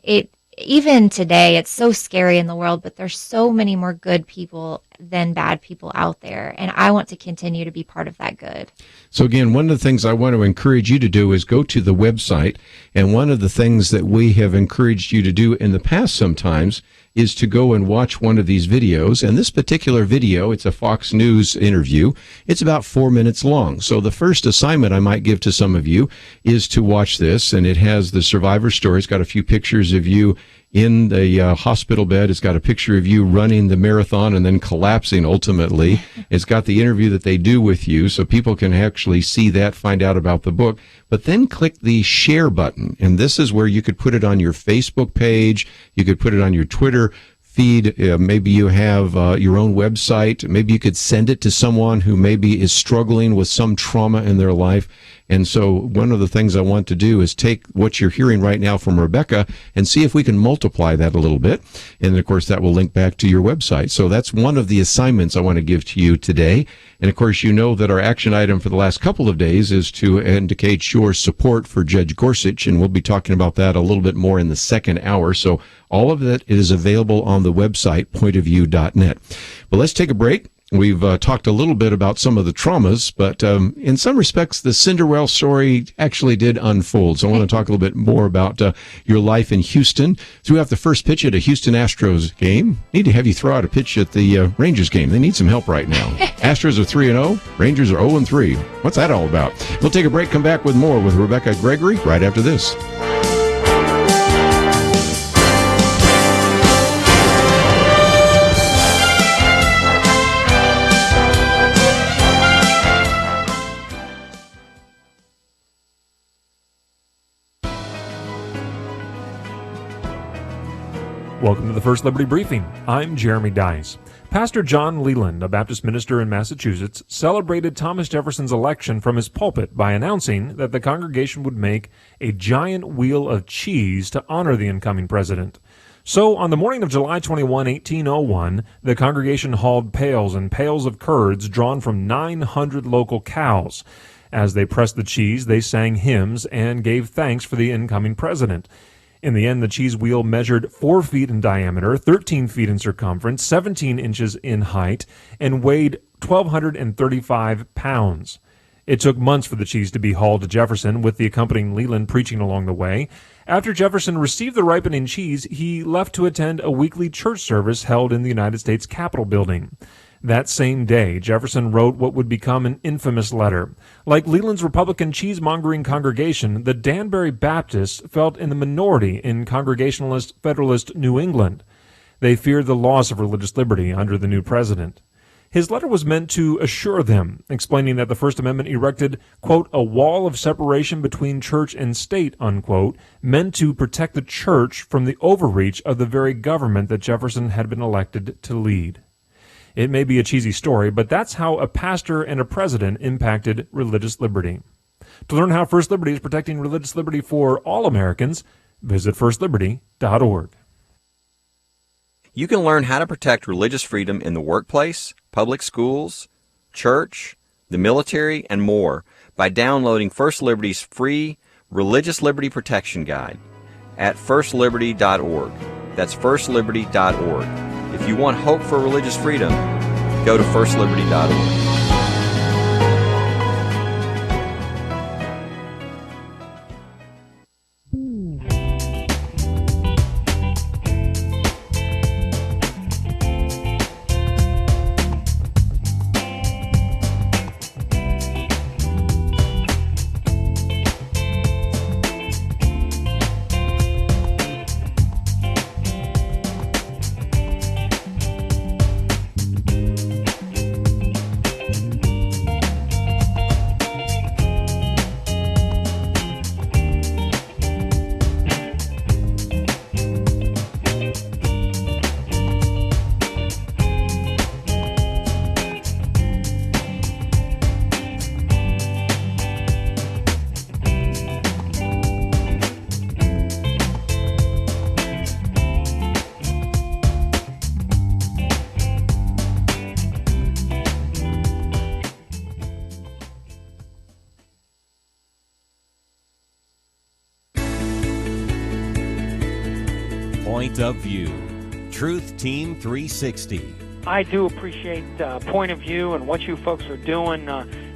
even today, it's so scary in the world, but there's so many more good people than bad people out there. And I want to continue to be part of that good. So again, one of the things I want to encourage you to do is go to the website. And one of the things that we have encouraged you to do in the past sometimes is to go and watch one of these videos. And this particular video, it's a Fox News interview. It's about 4 minutes long. So the first assignment I might give to some of you is to watch this. And it has the survivor story. It's got a few pictures of you in the hospital bed. It's got a picture of you running the marathon and then collapsing ultimately. It's got the interview that they do with you, so people can actually see that, find out about the book. But then click the share button, and this is where you could put it on your Facebook page. You could put it on your Twitter feed. Maybe you have your own website. Maybe you could send it to someone who maybe is struggling with some trauma in their life. And so one of the things I want to do is take what you're hearing right now from Rebekah and see if we can multiply that a little bit. And of course, that will link back to your website. So that's one of the assignments I want to give to you today. And of course, you know that our action item for the last couple of days is to indicate your support for Judge Gorsuch. And we'll be talking about that a little bit more in the second hour. So all of that is available on the website, pointofview.net. But let's take a break. We've talked a little bit about some of the traumas, but in some respects, the Cinderella story actually did unfold. So I want to talk a little bit more about your life in Houston. Threw out the first pitch at a Houston Astros game. Need to have you throw out a pitch at the Rangers game. They need some help right now. Astros are 3-0. Rangers are 0-3. What's that all about? We'll take a break, come back with more with Rebekah Gregory right after this. Welcome to the First Liberty Briefing. I'm Jeremy Dice. Pastor John Leland, a Baptist minister in Massachusetts, celebrated Thomas Jefferson's election from his pulpit by announcing that the congregation would make a giant wheel of cheese to honor the incoming president. So, on the morning of July 21, 1801, the congregation hauled pails and pails of curds drawn from 900 local cows. As they pressed the cheese, they sang hymns and gave thanks for the incoming president. In the end, the cheese wheel measured 4 feet in diameter, 13 feet in circumference, 17 inches in height, and weighed 1,235 pounds. It took months for the cheese to be hauled to Jefferson, with the accompanying Leland preaching along the way. After Jefferson received the ripening cheese, he left to attend a weekly church service held in the United States Capitol building. That same day, Jefferson wrote what would become an infamous letter. Like Leland's Republican cheesemongering congregation, the Danbury Baptists felt in the minority in Congregationalist Federalist New England. They feared the loss of religious liberty under the new president. His letter was meant to assure them, explaining that the First Amendment erected, quote, a wall of separation between church and state, unquote, meant to protect the church from the overreach of the very government that Jefferson had been elected to lead. It may be a cheesy story, but that's how a pastor and a president impacted religious liberty. To learn how First Liberty is protecting religious liberty for all Americans, visit firstliberty.org. You can learn how to protect religious freedom in the workplace, public schools, church, the military, and more by downloading First Liberty's free Religious Liberty Protection Guide at firstliberty.org. That's firstliberty.org. If you want hope for religious freedom, go to firstliberty.org. Point of View. Truth Team 360. I do appreciate Point of View and what you folks are doing.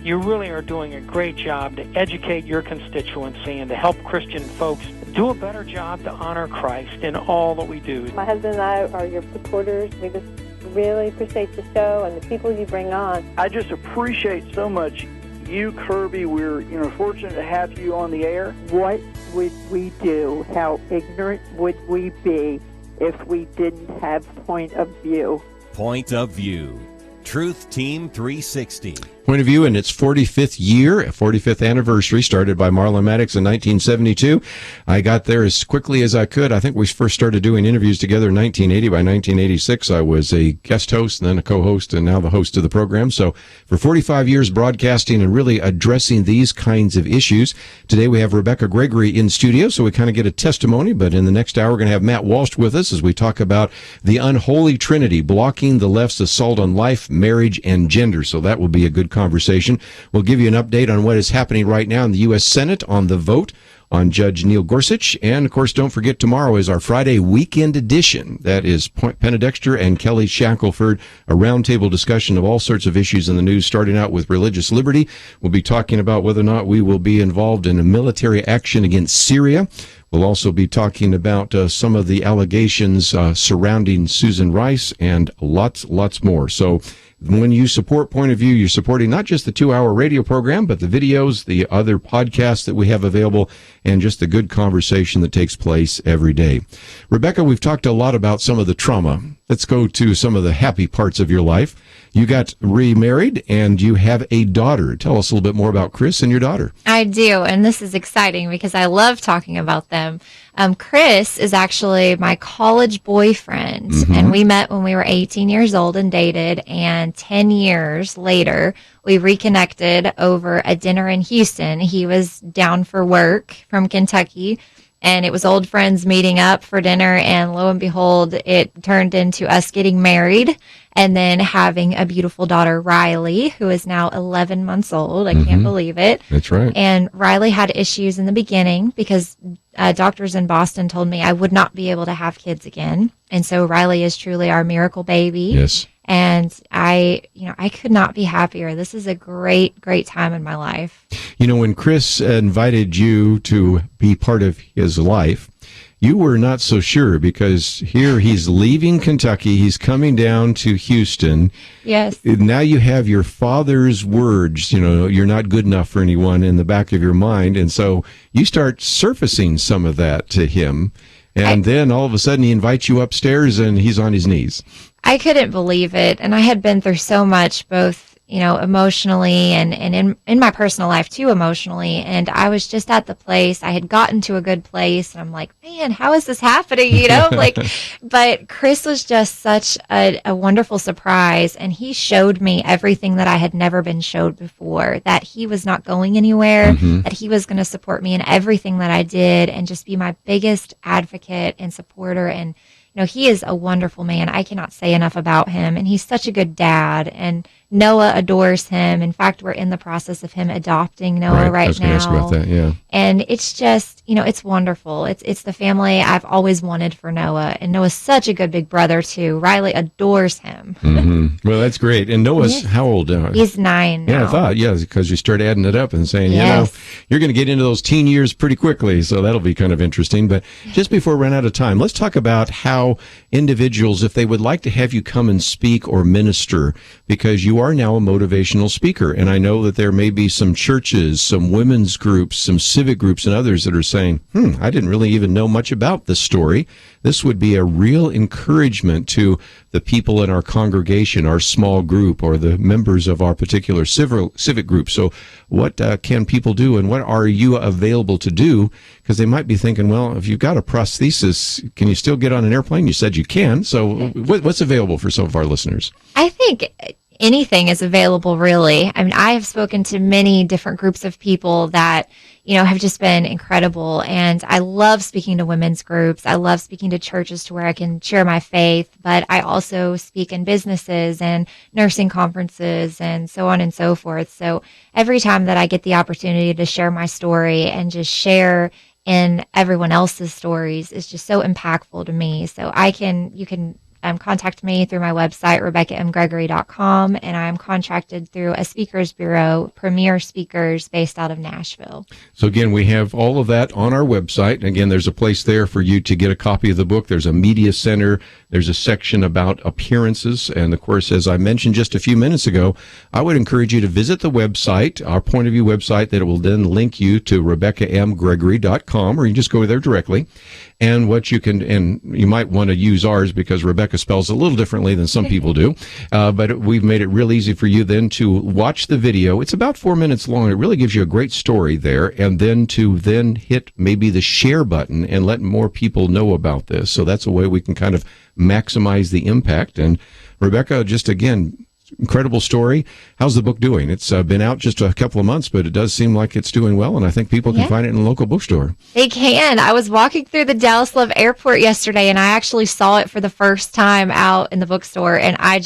You really are doing a great job to educate your constituency and to help Christian folks do a better job to honor Christ in all that we do. My husband and I are your supporters. We just really appreciate the show and the people you bring on. I just appreciate so much you, Kirby. We're fortunate to have you on the air. What would we do? How ignorant would we be if we didn't have Point of View? Point of View. Truth Team 360. Point of View in its 45th year, 45th anniversary, started by Marlon Maddox in 1972. I got there as quickly as I could. I think we first started doing interviews together in 1980. By 1986, I was a guest host, and then a co-host, and now the host of the program. So for 45 years broadcasting and really addressing these kinds of issues. Today we have Rebekah Gregory in studio, so we kind of get a testimony, but in the next hour we're going to have Matt Walsh with us as we talk about the Unholy Trinity, blocking the left's assault on life, marriage, and gender. So that will be a good conversation. We'll give you an update on what is happening right now in the U.S. Senate on the vote on Judge Neil Gorsuch. And, of course, don't forget, tomorrow is our Friday weekend edition. That is Penna Dexter and Kelly Shackelford, a roundtable discussion of all sorts of issues in the news, starting out with religious liberty. We'll be talking about whether or not we will be involved in a military action against Syria. We'll also be talking about some of the allegations surrounding Susan Rice and lots more. So when you support Point of View, you're supporting not just the 2-hour radio program, but the videos, the other podcasts that we have available, and just the good conversation that takes place every day. Rebekah, we've talked a lot about some of the trauma. Let's go to some of the happy parts of your life. You got remarried, and you have a daughter. Tell us a little bit more about Chris and your daughter. I do, and this is exciting because I love talking about them. Chris is actually my college boyfriend, and we met when we were 18 years old and dated, and 10 years later, we reconnected over a dinner in Houston. He was down for work from Kentucky, and it was old friends meeting up for dinner, and lo and behold, it turned into us getting married and then having a beautiful daughter, Riley, who is now 11 months old. I can't believe it. That's right. And Riley had issues in the beginning because doctors in Boston told me I would not be able to have kids again. And so Riley is truly our miracle baby. Yes. And I could not be happier. This is a great time in my life. You know, when Chris invited you to be part of his life, you were not so sure, because here he's leaving Kentucky, he's coming down to Houston. Yes. Now you have your father's words, you're not good enough for anyone, in the back of your mind. And so you start surfacing some of that to him. And then all of a sudden he invites you upstairs and he's on his knees. I couldn't believe it. And I had been through so much, both emotionally and in my personal life too, emotionally. And I was just at the place, I had gotten to a good place, and I'm like, man, how is this happening? But Chris was just such a wonderful surprise. And he showed me everything that I had never been showed before, that he was not going anywhere, that he was going to support me in everything that I did and just be my biggest advocate and supporter. And, he is a wonderful man. I cannot say enough about him. And he's such a good dad. And Noah adores him. In fact, we're in the process of him adopting Noah right now. I was going to ask about that, yeah. And it's just, it's wonderful. It's the family I've always wanted for Noah. And Noah's such a good big brother, too. Riley adores him. Well, that's great. And Noah's how old? He's 9 now. Yeah, I thought, because you start adding it up and saying, you're going to get into those teen years pretty quickly. So that'll be kind of interesting. But just before we run out of time, let's talk about how individuals, if they would like to have you come and speak or minister, because you are now a motivational speaker. And I know that there may be some churches, some women's groups, some civic groups, and others that are saying, I didn't really even know much about this story. This would be a real encouragement to the people in our congregation, our small group, or the members of our particular civic group. So what can people do, and what are you available to do? Because they might be thinking, well, if you've got a prosthesis, can you still get on an airplane? You said you can. So what's available for some of our listeners? I think anything is available, really. I mean, I have spoken to many different groups of people that, have just been incredible. And I love speaking to women's groups. I love speaking to churches to where I can share my faith, but I also speak in businesses and nursing conferences and so on and so forth. So every time that I get the opportunity to share my story and just share in everyone else's stories is just so impactful to me. So you can contact me through my website, RebekahMGregory.com, and I'm contracted through a speakers bureau, Premier Speakers, based out of Nashville. So again, we have all of that on our website. Again, there's a place there for you to get a copy of the book. There's a media center. There's a section about appearances. And of course, as I mentioned just a few minutes ago, I would encourage you to visit the website, our Point of View website, that will then link you to RebekahMGregory.com, or you can just go there directly. And what you can, and you might want to use ours because Rebekah Rebekah spells it a little differently than some people do. But we've made it real easy for you then to watch the video. It's about 4 minutes long. It really gives you a great story there. And then to then hit maybe the share button and let more people know about this. So that's a way we can kind of maximize the impact. And Rebekah, just again, incredible story. How's the book doing? It's been out just a couple of months, but it does seem like it's doing well, and I think people can find it in a local bookstore. They can. I was walking through the Dallas Love Airport yesterday, and I actually saw it for the first time out in the bookstore, and I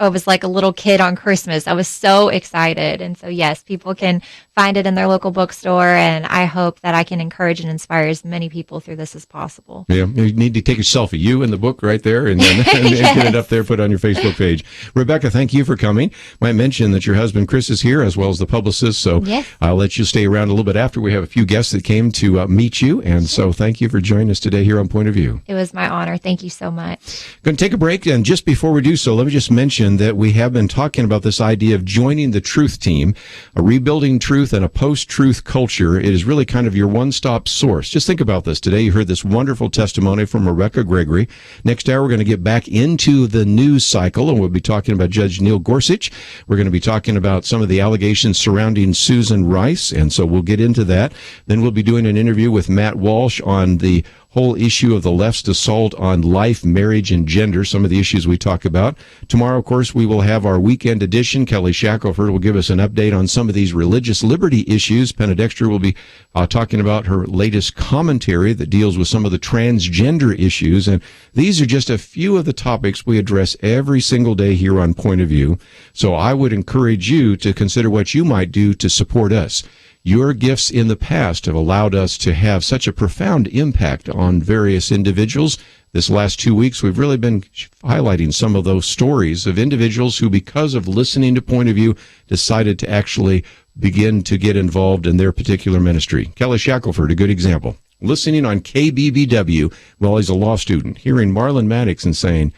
was like a little kid on Christmas. I was so excited. And so, yes, people can find it in their local bookstore, and I hope that I can encourage and inspire as many people through this as possible. Yeah, you need to take a selfie, you and the book right there, and then and get it up there, put it on your Facebook page. Rebekah, thank you for coming. Might mention that your husband Chris is here, as well as the publicist, so I'll let you stay around a little bit after. We have a few guests that came to meet you, and so thank you for joining us today here on Point of View. It was my honor. Thank you so much. Going to take a break, and just before we do so, let me just mention that we have been talking about this idea of joining the Truth Team, a rebuilding truth and a post-truth culture. It is really kind of your one-stop source. Just think about this. Today you heard this wonderful testimony from Rebekah Gregory. Next hour we're going to get back into the news cycle, and we'll be talking about Judge Neil Gorsuch. We're going to be talking about some of the allegations surrounding Susan Rice, and so we'll get into that. Then we'll be doing an interview with Matt Walsh on the whole issue of the left's assault on life, marriage, and gender, some of the issues we talk about. Tomorrow, of course, we will have our weekend edition. Kelly Shackelford will give us an update on some of these religious liberty issues. Penna Dexter will be talking about her latest commentary that deals with some of the transgender issues. And these are just a few of the topics we address every single day here on Point of View. So I would encourage you to consider what you might do to support us. Your gifts in the past have allowed us to have such a profound impact on various individuals. This last 2 weeks, we've really been highlighting some of those stories of individuals who, because of listening to Point of View, decided to actually begin to get involved in their particular ministry. Kelly Shackelford, a good example. Listening on KBBW while he's a law student, hearing Marlon Maddox and saying,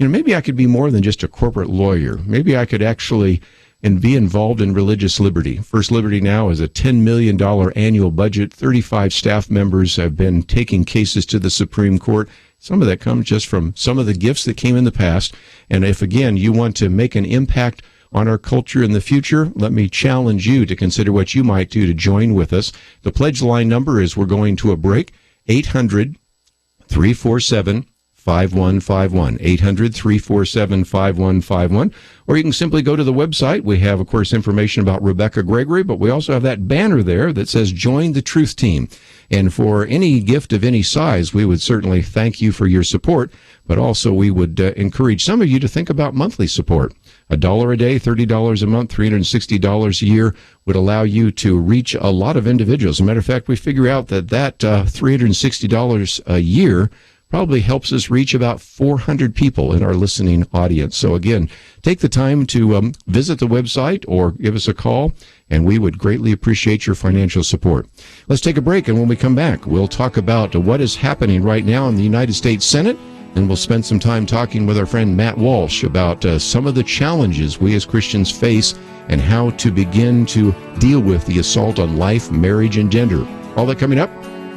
maybe I could be more than just a corporate lawyer. Maybe I could actually and be involved in religious liberty. First Liberty now is a $10 million annual budget. 35 staff members have been taking cases to the Supreme Court. Some of that comes just from some of the gifts that came in the past. And if, again, you want to make an impact on our culture in the future, let me challenge you to consider what you might do to join with us. The pledge line number is, we're going to a break, 800-347-5151, 800-347-5151, or you can simply go to the website. We have, of course, information about Rebekah Gregory, but we also have that banner there that says Join the Truth Team. And for any gift of any size, we would certainly thank you for your support, but also we would encourage some of you to think about monthly support. $1 a day, $30 a month, $360 a year would allow you to reach a lot of individuals. As a matter of fact, we figure out that $360 a year probably helps us reach about 400 people in our listening audience. So again, take the time to visit the website or give us a call, and we would greatly appreciate your financial support. Let's take a break, and when we come back, we'll talk about what is happening right now in the United States Senate, and we'll spend some time talking with our friend Matt Walsh about some of the challenges we as Christians face and how to begin to deal with the assault on life, marriage, and gender. All that coming up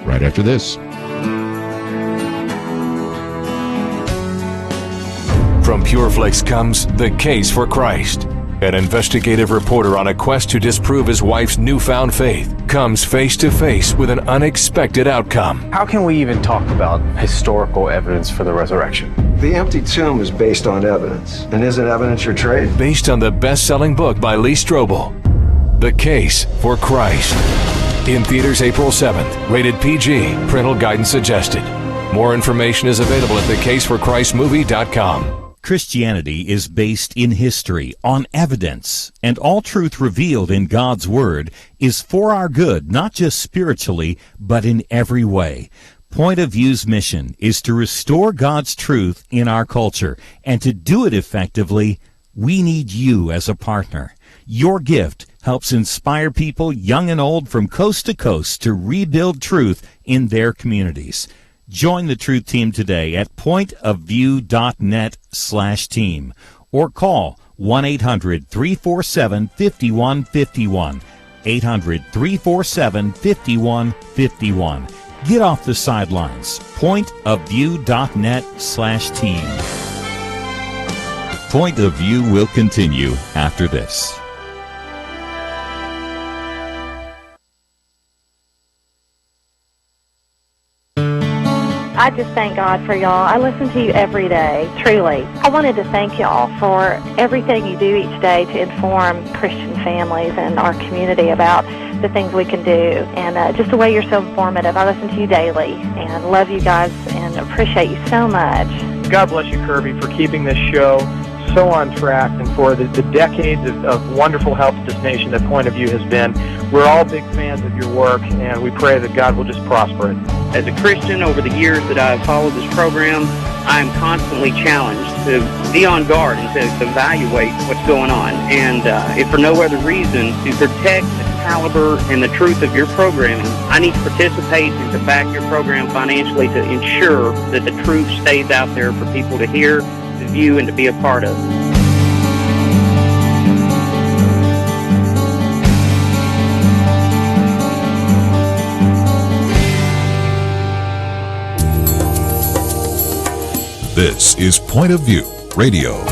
right after this. From PureFlix comes The Case for Christ. An investigative reporter on a quest to disprove his wife's newfound faith comes face to face with an unexpected outcome. How can we even talk about historical evidence for the resurrection? The empty tomb is based on evidence. And isn't evidence your trade? Based on the best-selling book by Lee Strobel, The Case for Christ. In theaters April 7th. Rated PG. Parental guidance suggested. More information is available at thecaseforchristmovie.com. Christianity is based in history, on evidence, and all truth revealed in God's Word is for our good, not just spiritually, but in every way. Point of View's mission is to restore God's truth in our culture, and to do it effectively, we need you as a partner. Your gift helps inspire people, young and old, from coast to coast to rebuild truth in their communities. Join the Truth Team today at pointofview.net/team or call 1-800-347-5151, 800-347-5151. Get off the sidelines. pointofview.net/team. Point of View will continue after this. I just thank God for y'all. I listen to you every day, truly. I wanted to thank y'all for everything you do each day to inform Christian families and our community about the things we can do, and just the way you're so informative. I listen to you daily and love you guys and appreciate you so much. God bless you, Kirby, for keeping this show so on track and for the decades of wonderful help to this nation that Point of View has been. We're all big fans of your work, and we pray that God will just prosper it. As a Christian, over the years that I've followed this program, I am constantly challenged to be on guard and to evaluate what's going on. And if for no other reason, to protect the caliber and the truth of your programming, I need to participate and to back your program financially to ensure that the truth stays out there for people to hear, to view, and to be a part of. This is Point of View Radio.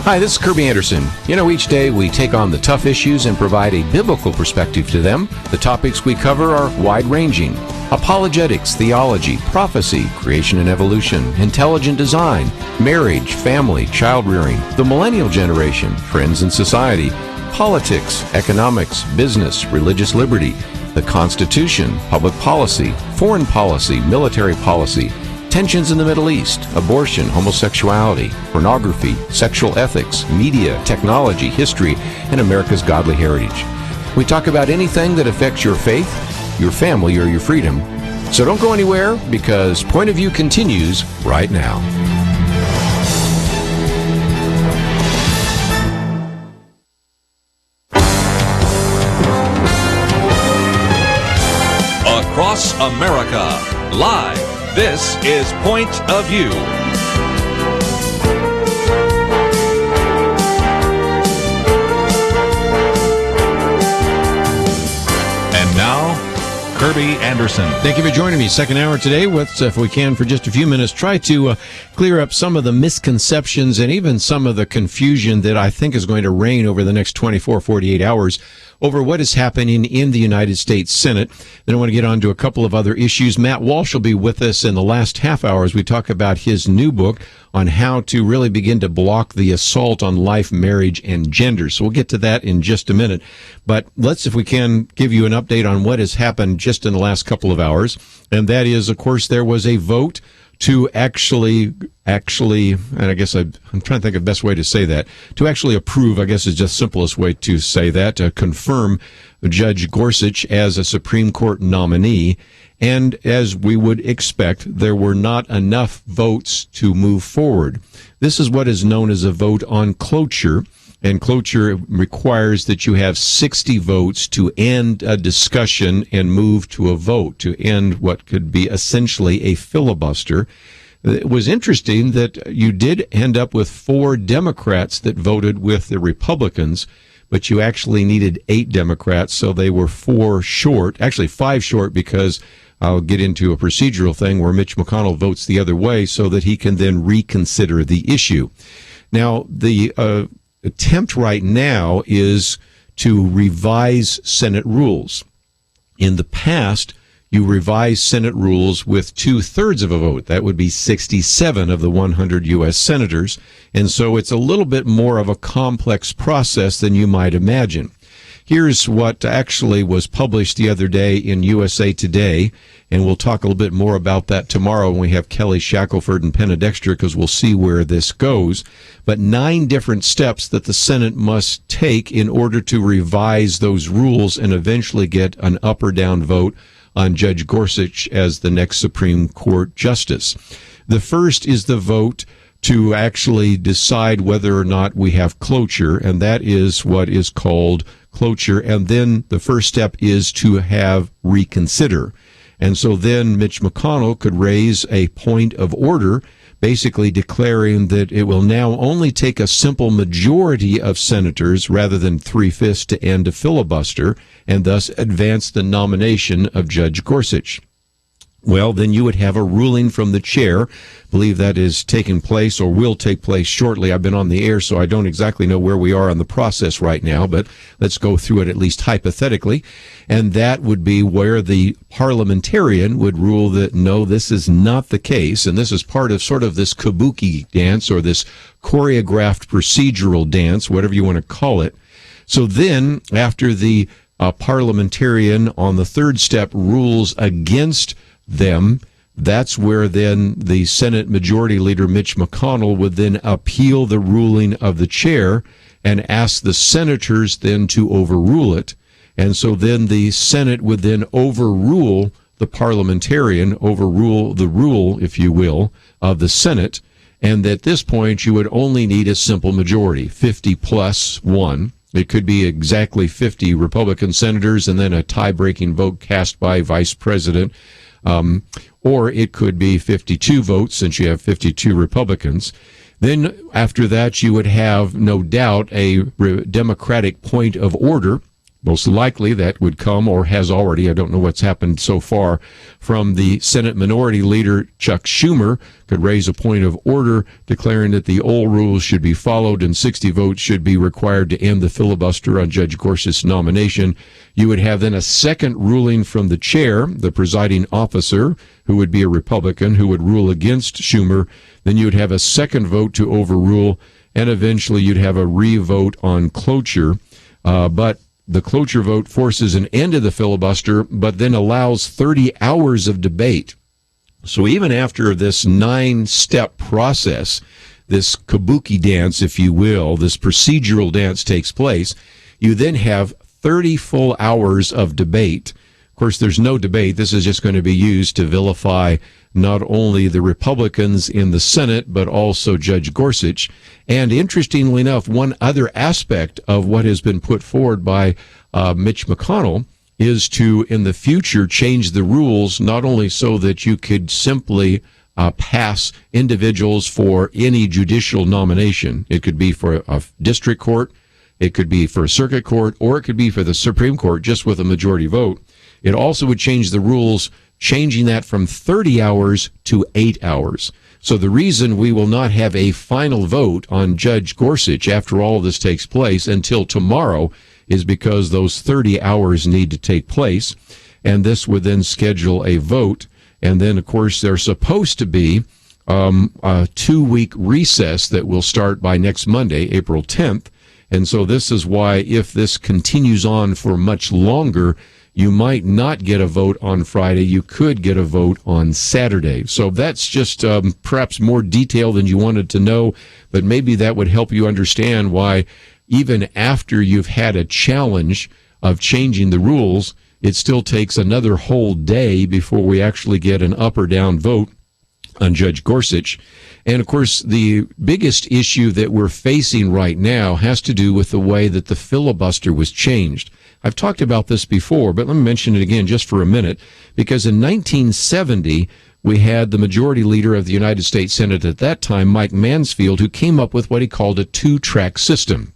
Hi, this is Kirby Anderson. Each day we take on the tough issues and provide a biblical perspective to them. The topics we cover are wide-ranging. Apologetics, theology, prophecy, creation and evolution, intelligent design, marriage, family, child-rearing, the millennial generation, friends and society, politics, economics, business, religious liberty, the Constitution, public policy, foreign policy, military policy, tensions in the Middle East, abortion, homosexuality, pornography, sexual ethics, media, technology, history, and America's godly heritage. We talk about anything that affects your faith, your family, or your freedom. So don't go anywhere, because Point of View continues right now. Across America, live. This is Point of View. And now, Kirby Anderson. Thank you for joining me. Second hour today. Let's, if we can, for just a few minutes, try to clear up some of the misconceptions and even some of the confusion that I think is going to reign over the next 24, 48 hours over what is happening in the United States Senate. Then I want to get on to a couple of other issues. Matt Walsh will be with us in the last half hour as we talk about his new book on how to really begin to block the assault on life, marriage, and gender. So we'll get to that in just a minute. But let's, if we can, give you an update on what has happened just in the last couple of hours. And that is, of course, there was a vote to actually, and I guess I'm trying to think of the best way to say that, to actually approve, I guess is just the simplest way to say that, to confirm Judge Gorsuch as a Supreme Court nominee. And as we would expect, there were not enough votes to move forward. This is what is known as a vote on cloture. And cloture requires that you have 60 votes to end a discussion and move to a vote, to end what could be essentially a filibuster. It was interesting that you did end up with 4 Democrats that voted with the Republicans, but you actually needed 8 Democrats, so they were 4 short, actually 5 short, because I'll get into a procedural thing where Mitch McConnell votes the other way so that he can then reconsider the issue. Now, the attempt right now is to revise Senate rules. In the past, you revise Senate rules with 2/3 of a vote. That would be 67 of the 100 U.S. senators. And so it's a little bit more of a complex process than you might imagine. Here's what actually was published the other day in USA Today, and we'll talk a little bit more about that tomorrow when we have Kelly Shackelford and Penna Dexter, because we'll see where this goes. But 9 different steps that the Senate must take in order to revise those rules and eventually get an up or down vote on Judge Gorsuch as the next Supreme Court justice. The first is the vote to actually decide whether or not we have cloture, and that is what is called cloture. And then the first step is to have reconsider. And so then Mitch McConnell could raise a point of order, basically declaring that it will now only take a simple majority of senators rather than 3/5 to end a filibuster, and thus advance the nomination of Judge Gorsuch. Well, then you would have a ruling from the chair. I believe that is taking place or will take place shortly. I've been on the air, so I don't exactly know where we are on the process right now, but let's go through it at least hypothetically. And that would be where the parliamentarian would rule that, no, this is not the case. And this is part of sort of this kabuki dance, or this choreographed procedural dance, whatever you want to call it. So then, after the parliamentarian on the third step rules against them, that's where then the Senate Majority Leader Mitch McConnell would then appeal the ruling of the chair and ask the senators then to overrule it. And so then the Senate would then overrule the parliamentarian, overrule the rule, if you will, of the Senate. And at this point, you would only need a simple majority, 50 plus 1. It could be exactly 50 Republican senators and then a tie-breaking vote cast by Vice President. Or it could be 52 votes, since you have 52 Republicans. Then after that, you would have, no doubt, a Democratic point of order, Most likely that would come, or has already, I don't know what's happened so far, from the Senate Minority Leader Chuck Schumer, could raise a point of order declaring that the old rules should be followed and 60 votes should be required to end the filibuster on Judge Gorsuch's nomination. You would have then a second ruling from the chair, the presiding officer, who would be a Republican, who would rule against Schumer. Then you would have a second vote to overrule, and eventually you'd have a re-vote on cloture. But the cloture vote forces an end to the filibuster, but then allows 30 hours of debate. So even after this 9-step process, this kabuki dance, if you will, this procedural dance takes place, you then have 30 full hours of debate. Of course, there's no debate. This is just going to be used to vilify not only the Republicans in the Senate, but also Judge Gorsuch. And interestingly enough, one other aspect of what has been put forward by Mitch McConnell is to, in the future, change the rules, not only so that you could simply pass individuals for any judicial nomination. It could be for a district court, it could be for a circuit court, or it could be for the Supreme Court, just with a majority vote. It also would change the rules, changing that from 30 hours to 8 hours. So the reason we will not have a final vote on Judge Gorsuch after all of this takes place until tomorrow is because those 30 hours need to take place. And this would then schedule a vote. And then, of course, there's supposed to be a 2-week recess that will start by next Monday, April 10th. And so this is why, if this continues on for much longer, you might not get a vote on Friday. You could get a vote on Saturday. So that's just perhaps more detail than you wanted to know, but maybe that would help you understand why even after you've had a challenge of changing the rules, it still takes another whole day before we actually get an up or down vote on Judge Gorsuch. And of course, the biggest issue that we're facing right now has to do with the way that the filibuster was changed. I've talked about this before, but let me mention it again just for a minute, because in 1970, we had the majority leader of the United States Senate at that time, Mike Mansfield, who came up with what he called a 2-track system.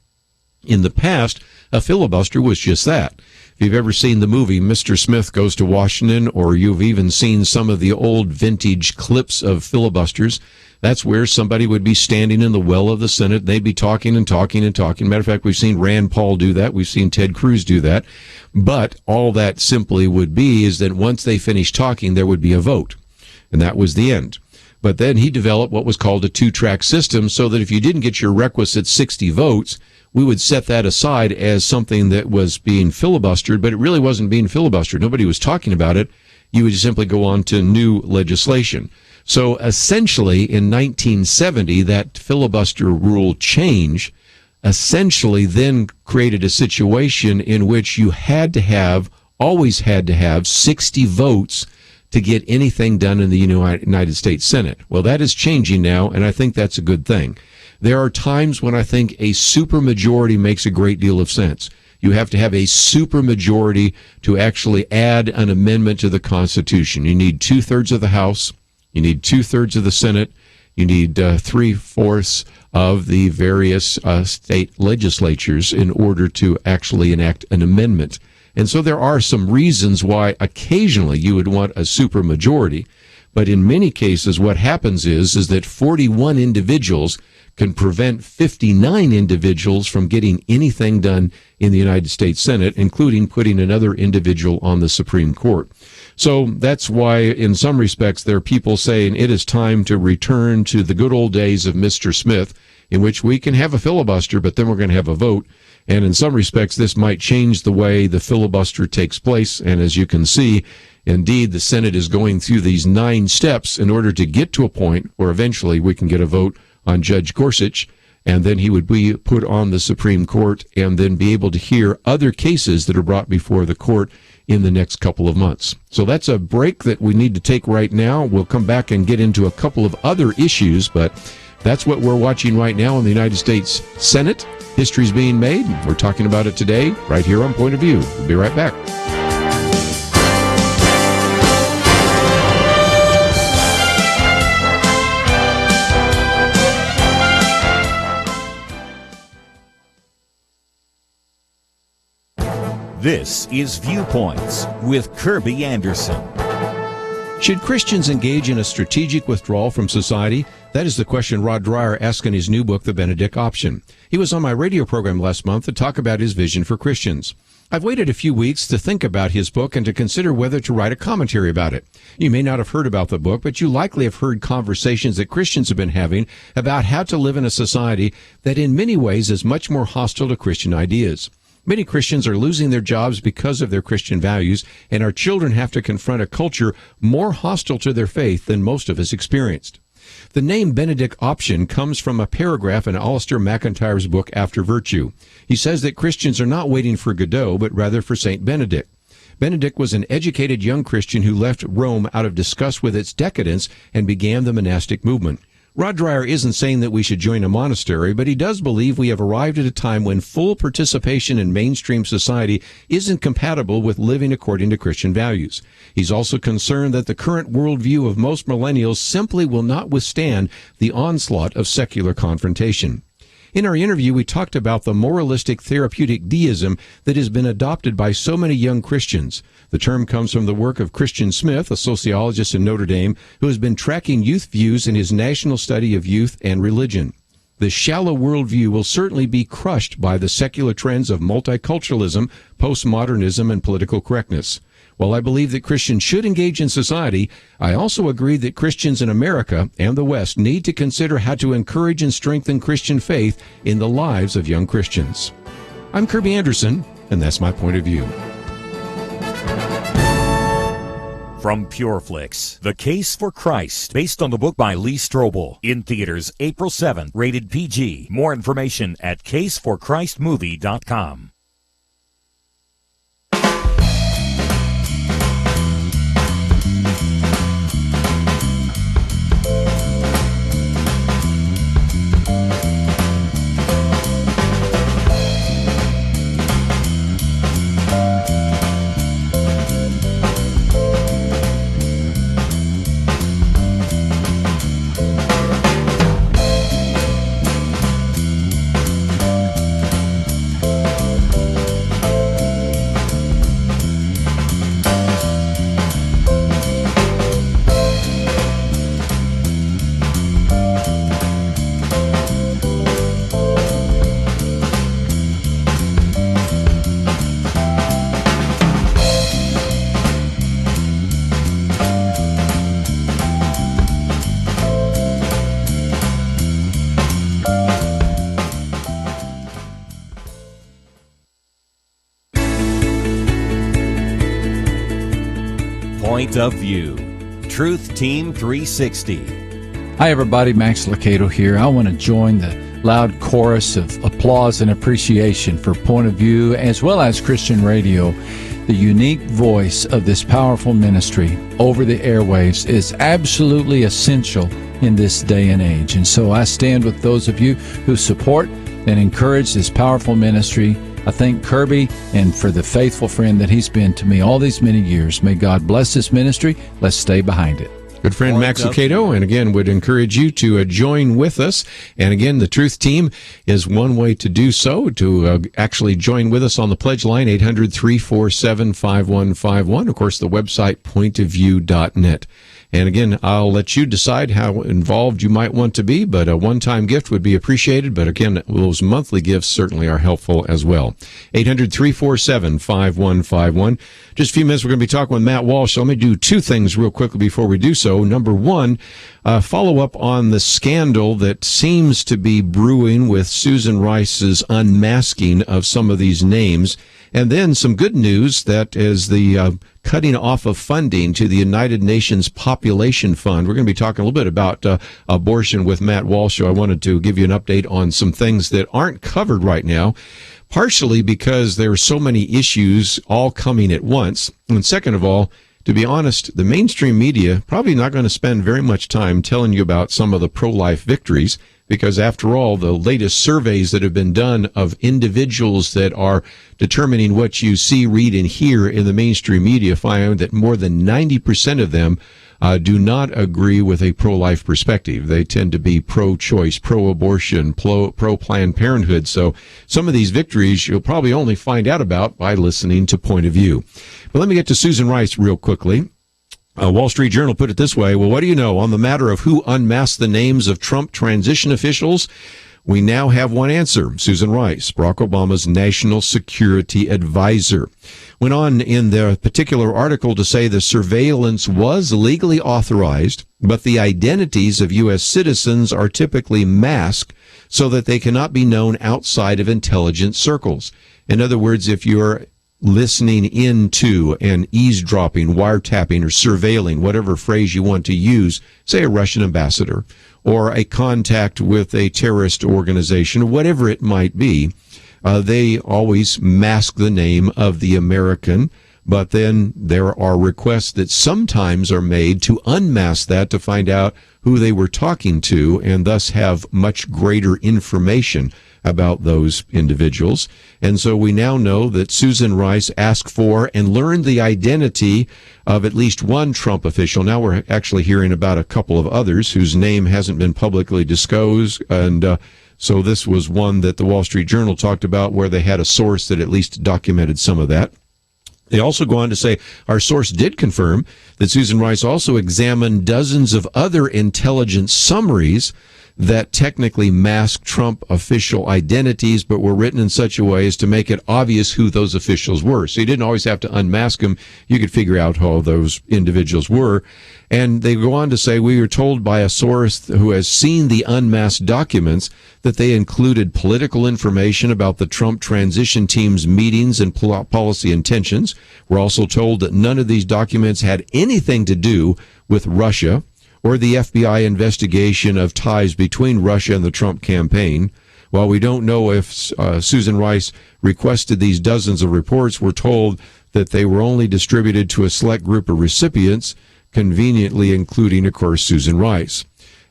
In the past, a filibuster was just that. If you've ever seen the movie Mr. Smith Goes to Washington, or you've even seen some of the old vintage clips of filibusters, that's where somebody would be standing in the well of the Senate. They'd be talking and talking and talking. Matter of fact, we've seen Rand Paul do that. We've seen Ted Cruz do that. But all that simply would be is that once they finished talking, there would be a vote. And that was the end. But then he developed what was called a 2-track system, so that if you didn't get your requisite 60 votes, we would set that aside as something that was being filibustered, but it really wasn't being filibustered. Nobody was talking about it. You would simply go on to new legislation. So essentially, in 1970, that filibuster rule change essentially then created a situation in which you always had to have 60 votes to get anything done in the United States Senate. Well, that is changing now, and I think that's a good thing. There are times when I think a supermajority makes a great deal of sense. You have to have a supermajority to actually add an amendment to the Constitution. You need 2/3 of the House. You need 2/3 of the Senate. You need 3/4 of the various state legislatures in order to actually enact an amendment. And so there are some reasons why occasionally you would want a supermajority. But in many cases, what happens is that 41 individuals can prevent 59 individuals from getting anything done in the United States Senate, including putting another individual on the Supreme Court. So that's why, in some respects, there are people saying it is time to return to the good old days of Mr. Smith, in which we can have a filibuster, but then we're going to have a vote. And in some respects, this might change the way the filibuster takes place. And as you can see, indeed, the Senate is going through these 9 steps in order to get to a point where eventually we can get a vote on Judge Gorsuch, and then he would be put on the Supreme Court and then be able to hear other cases that are brought before the court in the next couple of months. So that's a break that we need to take right now. We'll come back and get into a couple of other issues, but that's what we're watching right now in the United States Senate. History's being made. We're talking about it today right here on Point of View. We'll be right back. This is Viewpoints with Kirby Anderson. Should Christians engage in a strategic withdrawal from society? That is the question Rod Dreyer asked in his new book, The Benedict Option. He was on my radio program last month to talk about his vision for Christians. I've waited a few weeks to think about his book and to consider whether to write a commentary about it. You may not have heard about the book, but you likely have heard conversations that Christians have been having about how to live in a society that in many ways is much more hostile to Christian ideas. Many Christians are losing their jobs because of their Christian values, and our children have to confront a culture more hostile to their faith than most of us experienced. The name Benedict Option comes from a paragraph in Alistair McIntyre's book, After Virtue. He says that Christians are not waiting for Godot, but rather for St. Benedict. Benedict was an educated young Christian who left Rome out of disgust with its decadence and began the monastic movement. Rod Dreyer isn't saying that we should join a monastery, but he does believe we have arrived at a time when full participation in mainstream society isn't compatible with living according to Christian values. He's also concerned that the current worldview of most millennials simply will not withstand the onslaught of secular confrontation. In our interview, we talked about the moralistic therapeutic deism that has been adopted by so many young Christians. The term comes from the work of Christian Smith, a sociologist in Notre Dame, who has been tracking youth views in his national study of youth and religion. The shallow worldview will certainly be crushed by the secular trends of multiculturalism, postmodernism, and political correctness. While I believe that Christians should engage in society, I also agree that Christians in America and the West need to consider how to encourage and strengthen Christian faith in the lives of young Christians. I'm Kirby Anderson, and that's my point of view. From PureFlix, The Case for Christ, based on the book by Lee Strobel. In theaters April 7th, rated PG. More information at caseforchristmovie.com. Point of View. Truth Team 360. Hi, everybody. Max Lucado here. I want to join the loud chorus of applause and appreciation for Point of View, as well as Christian Radio. The unique voice of this powerful ministry over the airwaves is absolutely essential in this day and age. And so I stand with those of you who support and encourage this powerful ministry. I thank Kirby and for the faithful friend that he's been to me all these many years. May God bless this ministry. Let's stay behind it. Good friend Max Lucado, and again, would encourage you to join with us. And again, the Truth Team is one way to do so, to actually join with us on the pledge line, 800-347-5151. Of course, the website, pointofview.net. And again, I'll let you decide how involved you might want to be, but a one-time gift would be appreciated. But again, those monthly gifts certainly are helpful as well. 800-347-5151. Just a few minutes, we're going to be talking with Matt Walsh. So let me do two things real quickly before we do so. Number one, follow up on the scandal that seems to be brewing with Susan Rice's unmasking of some of these names. And then some good news that is the cutting off of funding to the United Nations Population Fund. We're going to be talking a little bit about abortion with Matt Walsh. So I wanted to give you an update on some things that aren't covered right now, partially because there are so many issues all coming at once. And second of all, to be honest, the mainstream media probably not going to spend very much time telling you about some of the pro-life victories. because after all, the latest surveys that have been done of individuals that are determining what you see, read, and hear in the mainstream media find that more than 90% of them do not agree with a pro-life perspective. They tend to be pro-choice, pro-abortion, pro-Planned Parenthood. So some of these victories you'll probably only find out about by listening to Point of View. But let me get to Susan Rice real quickly. Wall Street Journal put it this way. Well, what do you know? On the matter of who unmasked the names of Trump transition officials, we now have one answer. Susan Rice, Barack Obama's national security advisor, went on in the particular article to say the surveillance was legally authorized, but the identities of U.S. citizens are typically masked so that they cannot be known outside of intelligence circles. In other words, if you're listening into and eavesdropping, wiretapping, or surveilling, whatever phrase you want to use, say a Russian ambassador or a contact with a terrorist organization, whatever it might be, they always mask the name of the American, but then there are requests that sometimes are made to unmask that to find out who they were talking to and thus have much greater information about those individuals. And so we now know that Susan Rice asked for and learned the identity of at least one Trump official. Now we're actually hearing about a couple of others whose name hasn't been publicly disclosed. And so this was one that the Wall Street Journal talked about where they had a source that at least documented some of that. They also go on to say, our source did confirm that Susan Rice also examined dozens of other intelligence summaries that technically mask Trump official identities, but were written in such a way as to make it obvious who those officials were. So you didn't always have to unmask them. You could figure out who those individuals were. And they go on to say, we were told by a source who has seen the unmasked documents that they included political information about the Trump transition team's meetings and policy intentions. We're also told that none of these documents had anything to do with Russia or the FBI investigation of ties between Russia and the Trump campaign. While we don't know if Susan Rice requested these dozens of reports, we're told that they were only distributed to a select group of recipients, conveniently including, of course, Susan Rice.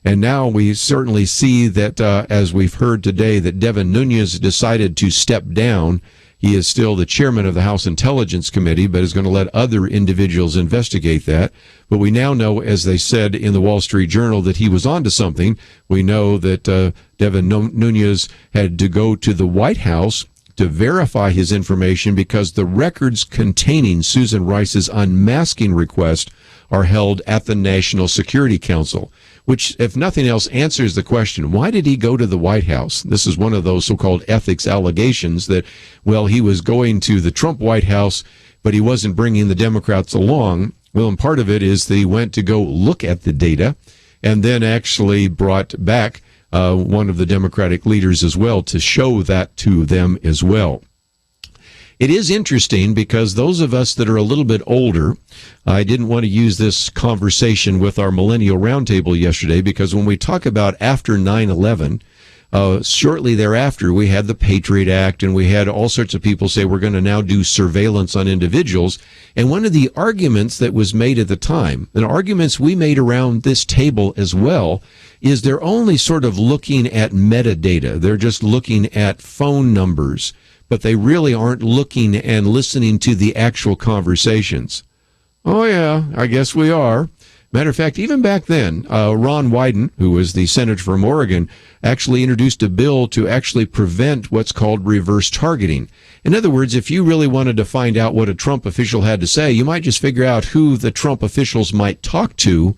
And now we certainly see that, as we've heard today, that Devin Nunes decided to step down. He is still the chairman of the House Intelligence Committee, but is going to let other individuals investigate that. But we now know, as they said in the Wall Street Journal, that he was onto something. We know that Devin Nunes had to go to the White House to verify his information because the records containing Susan Rice's unmasking request are held at the National Security Council, which, if nothing else, answers the question, why did he go to the White House? This is one of those so-called ethics allegations that, well, he was going to the Trump White House, but he wasn't bringing the Democrats along. Well, and part of it is they went to go look at the data and then actually brought back one of the Democratic leaders as well to show that to them as well. It is interesting because those of us that are a little bit older, I didn't want to use this conversation with our Millennial Roundtable yesterday because when we talk about after 9/11, shortly thereafter we had the Patriot Act and we had all sorts of people say we're going to now do surveillance on individuals. And one of the arguments that was made at the time, and arguments we made around this table as well, is they're only sort of looking at metadata. They're just looking at phone numbers, but they really aren't looking and listening to the actual conversations. Oh, yeah, I guess we are. Matter of fact, even back then, Ron Wyden, who was the senator from Oregon, actually introduced a bill to actually prevent what's called reverse targeting. In other words, if you really wanted to find out what a Trump official had to say, you might just figure out who the Trump officials might talk to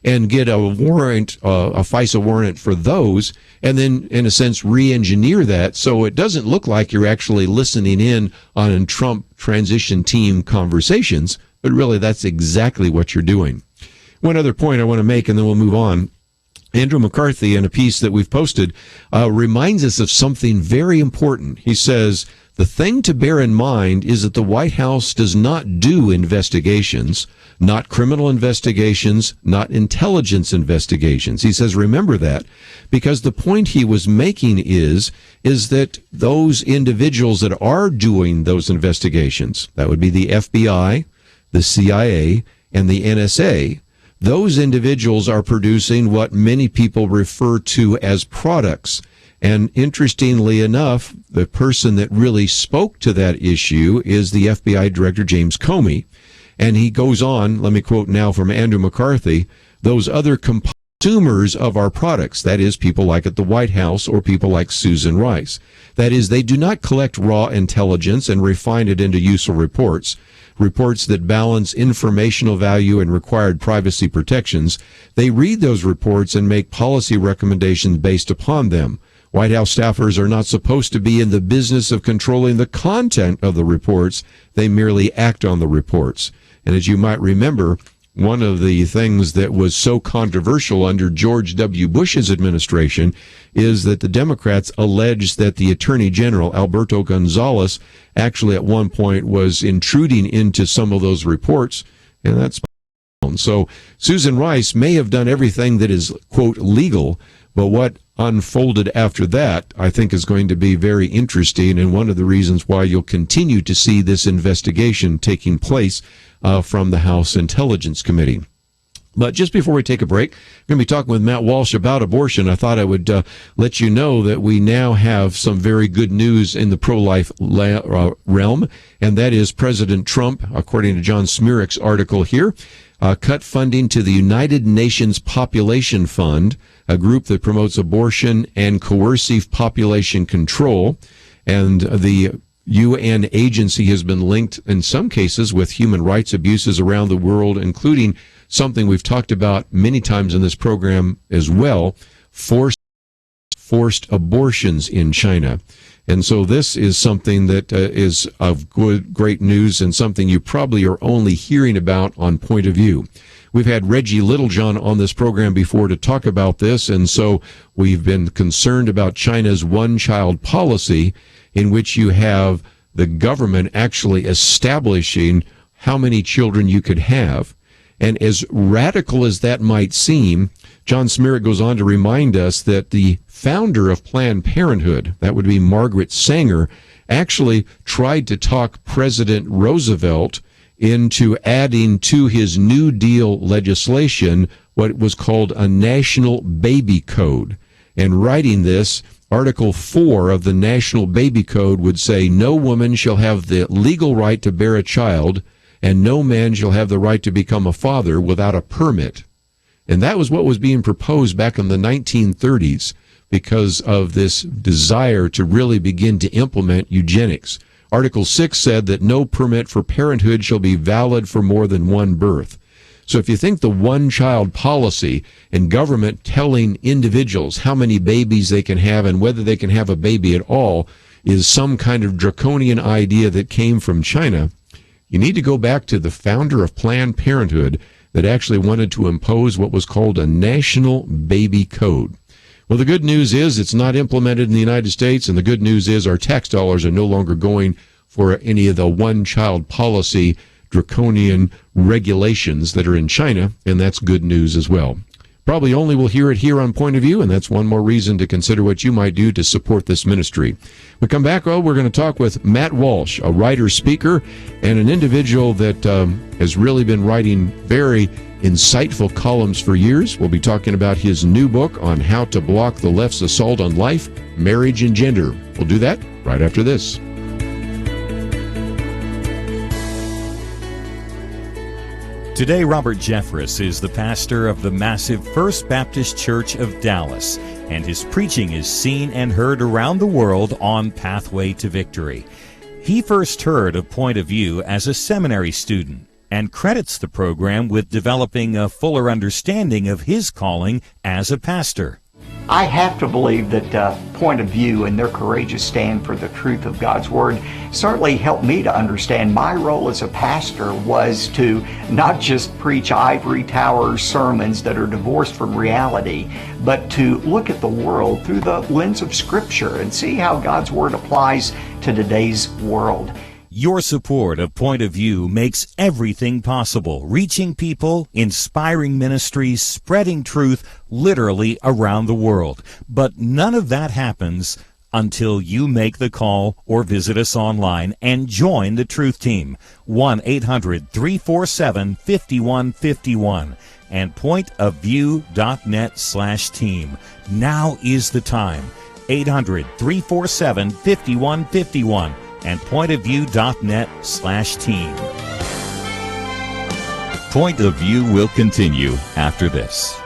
and get a warrant, a FISA warrant for those, and then, in a sense, re-engineer that so it doesn't look like you're actually listening in on Trump transition team conversations, but really that's exactly what you're doing. One other point I want to make, and then we'll move on. Andrew McCarthy, in a piece that we've posted, reminds us of something very important. He says, the thing to bear in mind is that the White House does not do investigations, not criminal investigations, not intelligence investigations. He says, remember that, because the point he was making is that those individuals that are doing those investigations, that would be the FBI, the CIA, and the NSA, those individuals are producing what many people refer to as products. And interestingly enough, the person that really spoke to that issue is the FBI Director James Comey. And he goes on, let me quote now from Andrew McCarthy, those other consumers of our products, that is, people like at the White House or people like Susan Rice. That is, they do not collect raw intelligence and refine it into useful reports that balance informational value and required privacy protections. They read those reports and make policy recommendations based upon them. White House staffers are not supposed to be in the business of controlling the content of the reports. They merely act on the reports. And as you might remember, one of the things that was so controversial under George W. Bush's administration is that the Democrats alleged that the Attorney General, Alberto Gonzales, actually at one point was intruding into some of those reports, and that's so Susan Rice may have done everything that is, quote, legal, but what unfolded after that, I think, is going to be very interesting, and one of the reasons why you'll continue to see this investigation taking place from the House Intelligence Committee. But just before we take a break, we're going to be talking with Matt Walsh about abortion. I thought I would let you know that we now have some very good news in the pro-life realm, and that is President Trump, according to John Smearick's article here, cut funding to the United Nations Population Fund, a group that promotes abortion and coercive population control. And the UN agency has been linked in some cases with human rights abuses around the world, including something we've talked about many times in this program as well, forced abortions in China. And so this is something that is of great news and something you probably are only hearing about on Point of View. We've had Reggie Littlejohn on this program before to talk about this, and so we've been concerned about China's one-child policy, in which you have the government actually establishing how many children you could have. And as radical as that might seem, John Smearick goes on to remind us that the founder of Planned Parenthood, that would be Margaret Sanger, actually tried to talk President Roosevelt into adding to his New Deal legislation what was called a National Baby Code. And writing this, Article 4 of the National Baby Code would say, no woman shall have the legal right to bear a child, and no man shall have the right to become a father without a permit. And that was what was being proposed back in the 1930s because of this desire to really begin to implement eugenics. Article 6 said that no permit for parenthood shall be valid for more than one birth. So if you think the one-child policy and government telling individuals how many babies they can have and whether they can have a baby at all is some kind of draconian idea that came from China, you need to go back to the founder of Planned Parenthood that actually wanted to impose what was called a National Baby Code. Well, the good news is it's not implemented in the United States, and the good news is our tax dollars are no longer going for any of the one-child policy draconian regulations that are in China, and that's good news as well. Probably only will hear it here on Point of View, and that's one more reason to consider what you might do to support this ministry. We come back, we're going to talk with Matt Walsh, a writer, speaker, and an individual that has really been writing very insightful columns for years. We'll be talking about his new book on how to block the left's assault on life, marriage, and gender. We'll do that right after this. Today, Robert Jeffress is the pastor of the massive First Baptist Church of Dallas, and his preaching is seen and heard around the world on Pathway to Victory. He first heard of Point of View as a seminary student and credits the program with developing a fuller understanding of his calling as a pastor. I have to believe that Point of View and their courageous stand for the truth of God's Word certainly helped me to understand my role as a pastor was to not just preach ivory tower sermons that are divorced from reality, but to look at the world through the lens of Scripture and see how God's Word applies to today's world. Your support of Point of View makes everything possible, reaching people, inspiring ministries, spreading truth literally around the world. But none of that happens until you make the call or visit us online and join the Truth Team. 1-800-347-5151 and pointofview.net/team. Now is the time. 800-347-5151 and pointofview.net/team. Point of View will continue after this.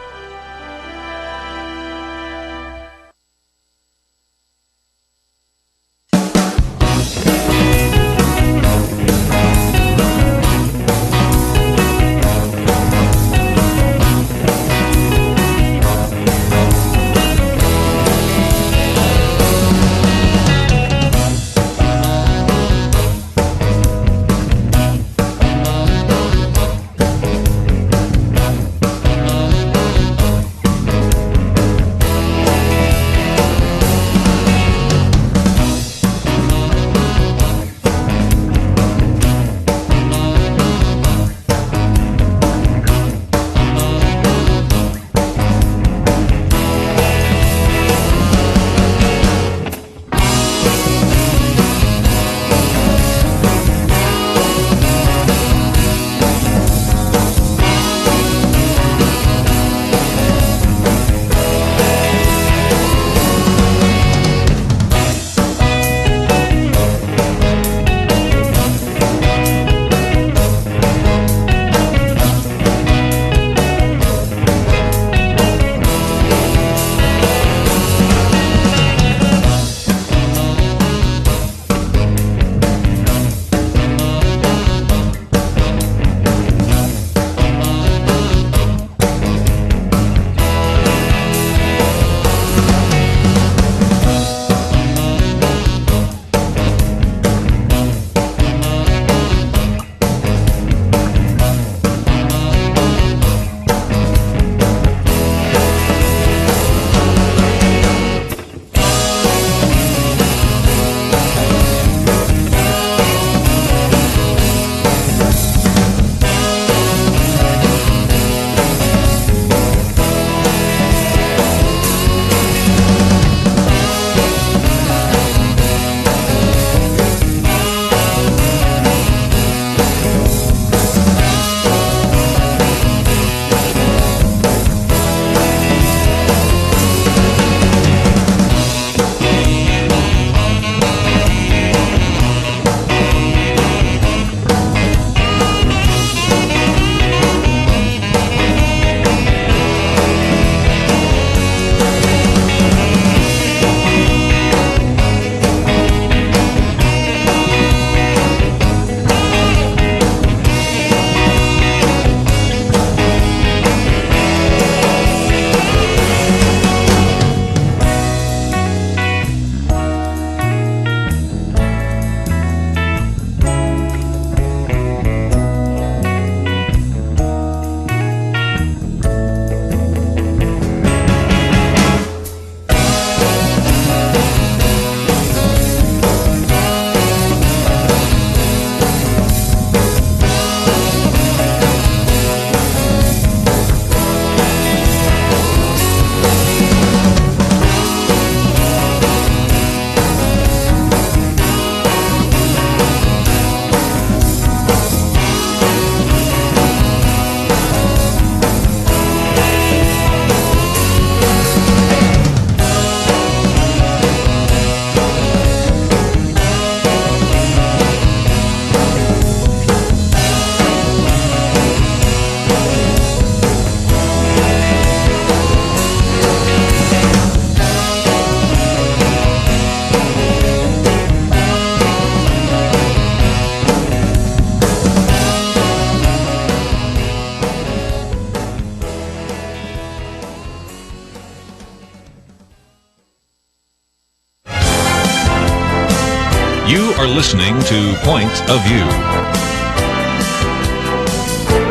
You are listening to Point of View.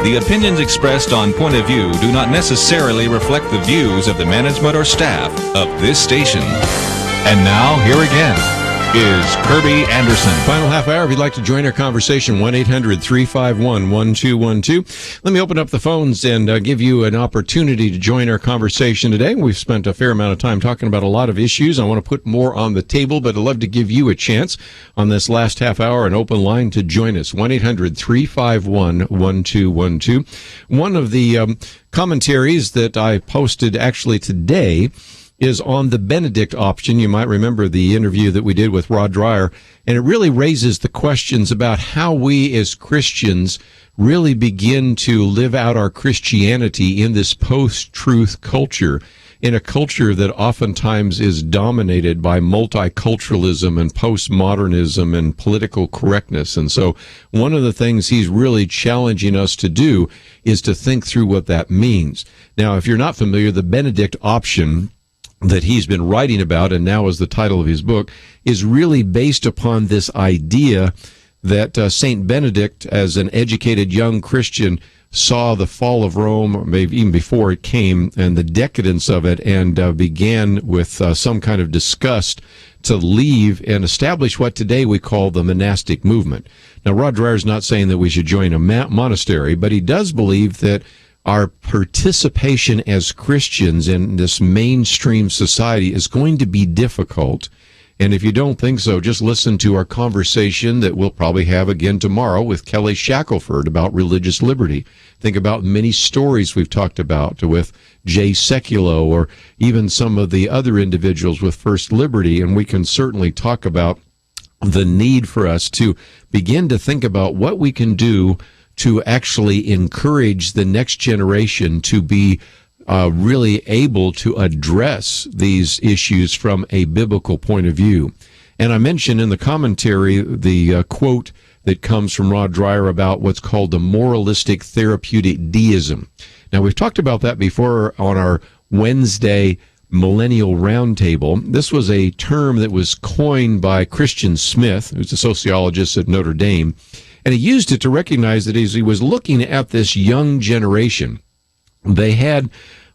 The opinions expressed on Point of View do not necessarily reflect the views of the management or staff of this station. And now, here again, is Kirby Anderson. Final half hour. If you'd like to join our conversation, 1-800-351-1212. Let me open up the phones and give you an opportunity to join our conversation today. We've spent a fair amount of time talking about a lot of issues. I want to put more on the table, but I'd love to give you a chance on this last half hour, an open line to join us. 1-800-351-1212. One of the commentaries that I posted actually today is on the Benedict option. You might remember the interview that we did with Rod Dreher, and it really raises the questions about how we as Christians really begin to live out our Christianity in this post-truth culture, in a culture that oftentimes is dominated by multiculturalism and postmodernism and political correctness. And so one of the things he's really challenging us to do is to think through what that means. Now, if you're not familiar, the Benedict option that he's been writing about, and now is the title of his book, is really based upon this idea that Saint Benedict, as an educated young Christian, saw the fall of Rome, maybe even before it came, and the decadence of it, and began with some kind of disgust to leave and establish what today we call the monastic movement. Now, Rod Dreher is not saying that we should join a monastery, but he does believe that our participation as Christians in this mainstream society is going to be difficult. And if you don't think so, just listen to our conversation that we'll probably have again tomorrow with Kelly Shackelford about religious liberty. Think about many stories we've talked about with Jay Sekulow or even some of the other individuals with First Liberty, and we can certainly talk about the need for us to begin to think about what we can do to actually encourage the next generation to be really able to address these issues from a biblical point of view. And I mentioned in the commentary the quote that comes from Rod Dreher about what's called the moralistic therapeutic deism. Now, we've talked about that before on our Wednesday Millennial Roundtable. This was a term that was coined by Christian Smith, who's a sociologist at Notre Dame. And he used it to recognize that as he was looking at this young generation, they had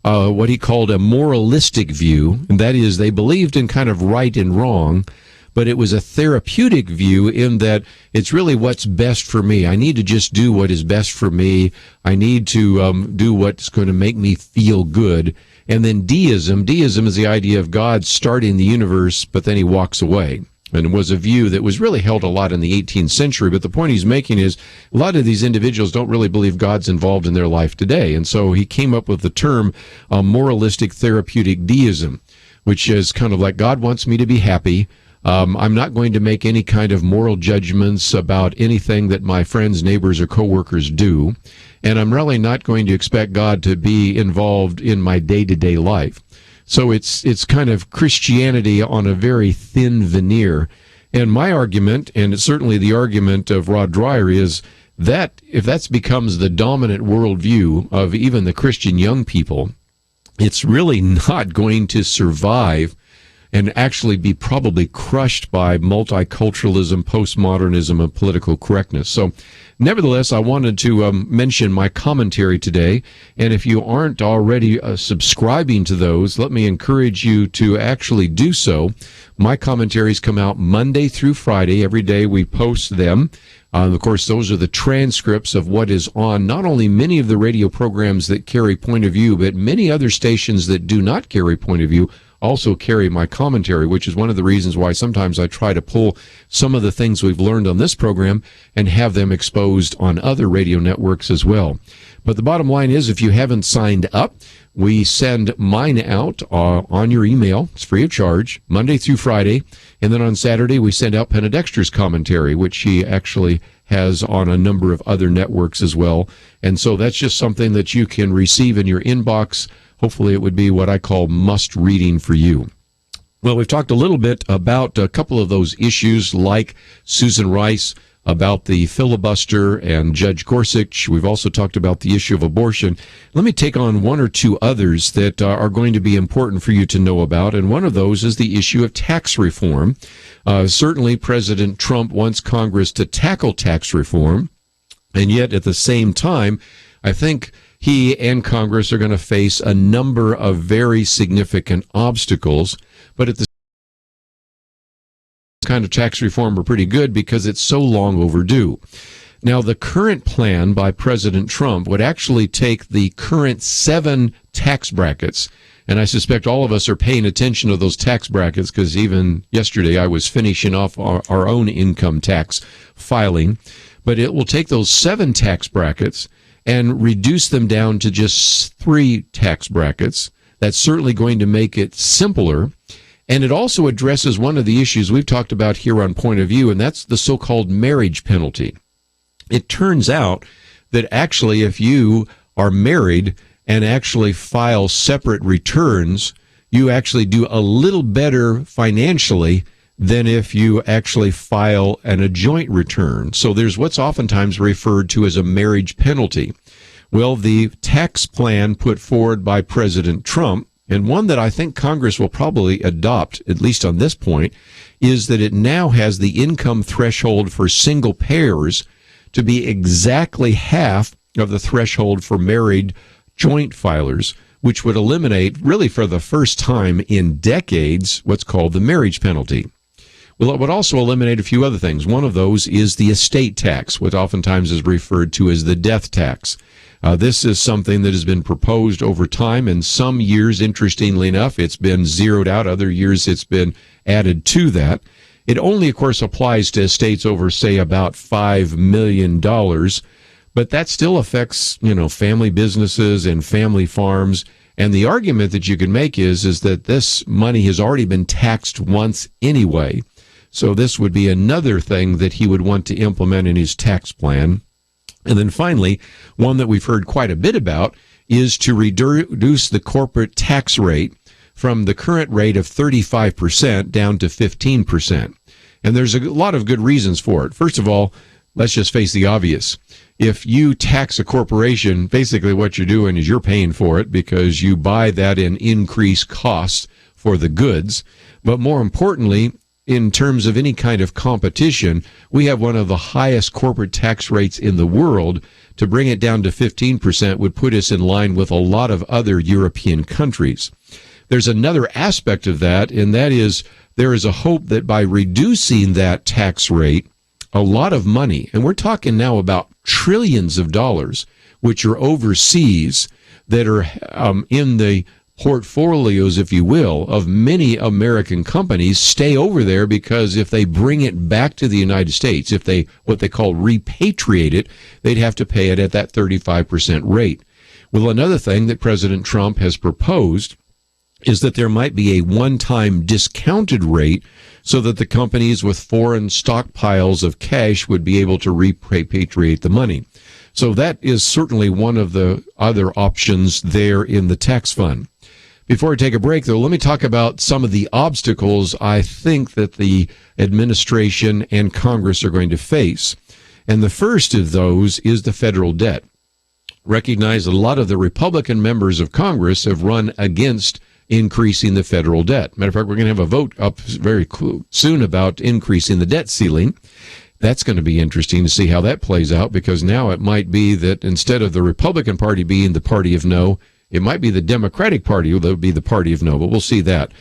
what he called a moralistic view, and that is they believed in kind of right and wrong, but it was a therapeutic view in that it's really what's best for me. I need to just do what is best for me. I need to do what's going to make me feel good. And then deism is the idea of God starting the universe, but then he walks away. And it was a view that was really held a lot in the 18th century. But the point he's making is a lot of these individuals don't really believe God's involved in their life today. And so he came up with the term moralistic therapeutic deism, which is kind of like God wants me to be happy. I'm not going to make any kind of moral judgments about anything that my friends, neighbors, or coworkers do. And I'm really not going to expect God to be involved in my day-to-day life. So it's kind of Christianity on a very thin veneer. And my argument, and it's certainly the argument of Rod Dreher, is that if that becomes the dominant worldview of even the Christian young people, it's really not going to survive and actually be probably crushed by multiculturalism, postmodernism, and political correctness. So nevertheless, I wanted to mention my commentary today, and if you aren't already subscribing to those, let me encourage you to actually do so. My commentaries come out Monday through Friday. Every day we post them. Of course, those are the transcripts of what is on not only many of the radio programs that carry Point of View, but many other stations that do not carry Point of View also carry my commentary, which is one of the reasons why sometimes I try to pull some of the things we've learned on this program and have them exposed on other radio networks as well. But the bottom line is, if you haven't signed up, we send mine out on your email. It's free of charge, Monday through Friday. And then on Saturday, we send out Penedexter's commentary, which he actually has on a number of other networks as well. And so that's just something that you can receive in your inbox. Hopefully it would be what I call must reading for you. Well, we've talked a little bit about a couple of those issues, like Susan Rice, about the filibuster, and Judge Gorsuch. We've also talked about the issue of abortion. Let me take on one or two others that are going to be important for you to know about, and one of those is the issue of tax reform. Certainly, President Trump wants Congress to tackle tax reform, and yet at the same time, I think he and Congress are going to face a number of very significant obstacles, but at the kind of tax reform are pretty good because it's so long overdue. Now, the current plan by President Trump would actually take the current 7 tax brackets, and I suspect all of us are paying attention to those tax brackets because even yesterday I was finishing off our own income tax filing. But it will take those 7 tax brackets and reduce them down to just 3 tax brackets. That's certainly going to make it simpler. And it also addresses one of the issues we've talked about here on Point of View, and that's the so-called marriage penalty. It turns out that actually if you are married and actually file separate returns, you actually do a little better financially than if you actually file a joint return. So there's what's oftentimes referred to as a marriage penalty. Well, the tax plan put forward by President Trump, and one that I think Congress will probably adopt, at least on this point, is that it now has the income threshold for single payers to be exactly half of the threshold for married joint filers, which would eliminate, really for the first time in decades, what's called the marriage penalty. Well, it would also eliminate a few other things. One of those is the estate tax, what oftentimes is referred to as the death tax. This is something that has been proposed over time, and some years, interestingly enough, it's been zeroed out. Other years, it's been added to that. It only, of course, applies to estates over, say, about $5 million, but that still affects, family businesses and family farms. And the argument that you can make is that this money has already been taxed once anyway. So this would be another thing that he would want to implement in his tax plan. And then finally, one that we've heard quite a bit about is to reduce the corporate tax rate from the current rate of 35% down to 15%. And there's a lot of good reasons for it. First of all, let's just face the obvious. If you tax a corporation, basically what you're doing is you're paying for it because you buy that in increased costs for the goods. But more importantly, in terms of any kind of competition, we have one of the highest corporate tax rates in the world. To bring it down to 15% would put us in line with a lot of other European countries. There's another aspect of that, and that is there is a hope that by reducing that tax rate, a lot of money, and we're talking now about trillions of dollars, which are overseas, that are in the portfolios, if you will, of many American companies, stay over there because if they bring it back to the United States, if they, what they call repatriate it, they'd have to pay it at that 35% rate. Well, another thing that President Trump has proposed is that there might be a one-time discounted rate so that the companies with foreign stockpiles of cash would be able to repatriate the money. So that is certainly one of the other options there in the tax fund. Before I take a break, though, let me talk about some of the obstacles I think that the administration and Congress are going to face. And the first of those is the federal debt. Recognize that a lot of the Republican members of Congress have run against increasing the federal debt. Matter of fact, we're going to have a vote up very soon about increasing the debt ceiling. That's going to be interesting to see how that plays out, because now it might be that instead of the Republican Party being the party of no, it might be the Democratic Party that would be the party of no, but we'll see that.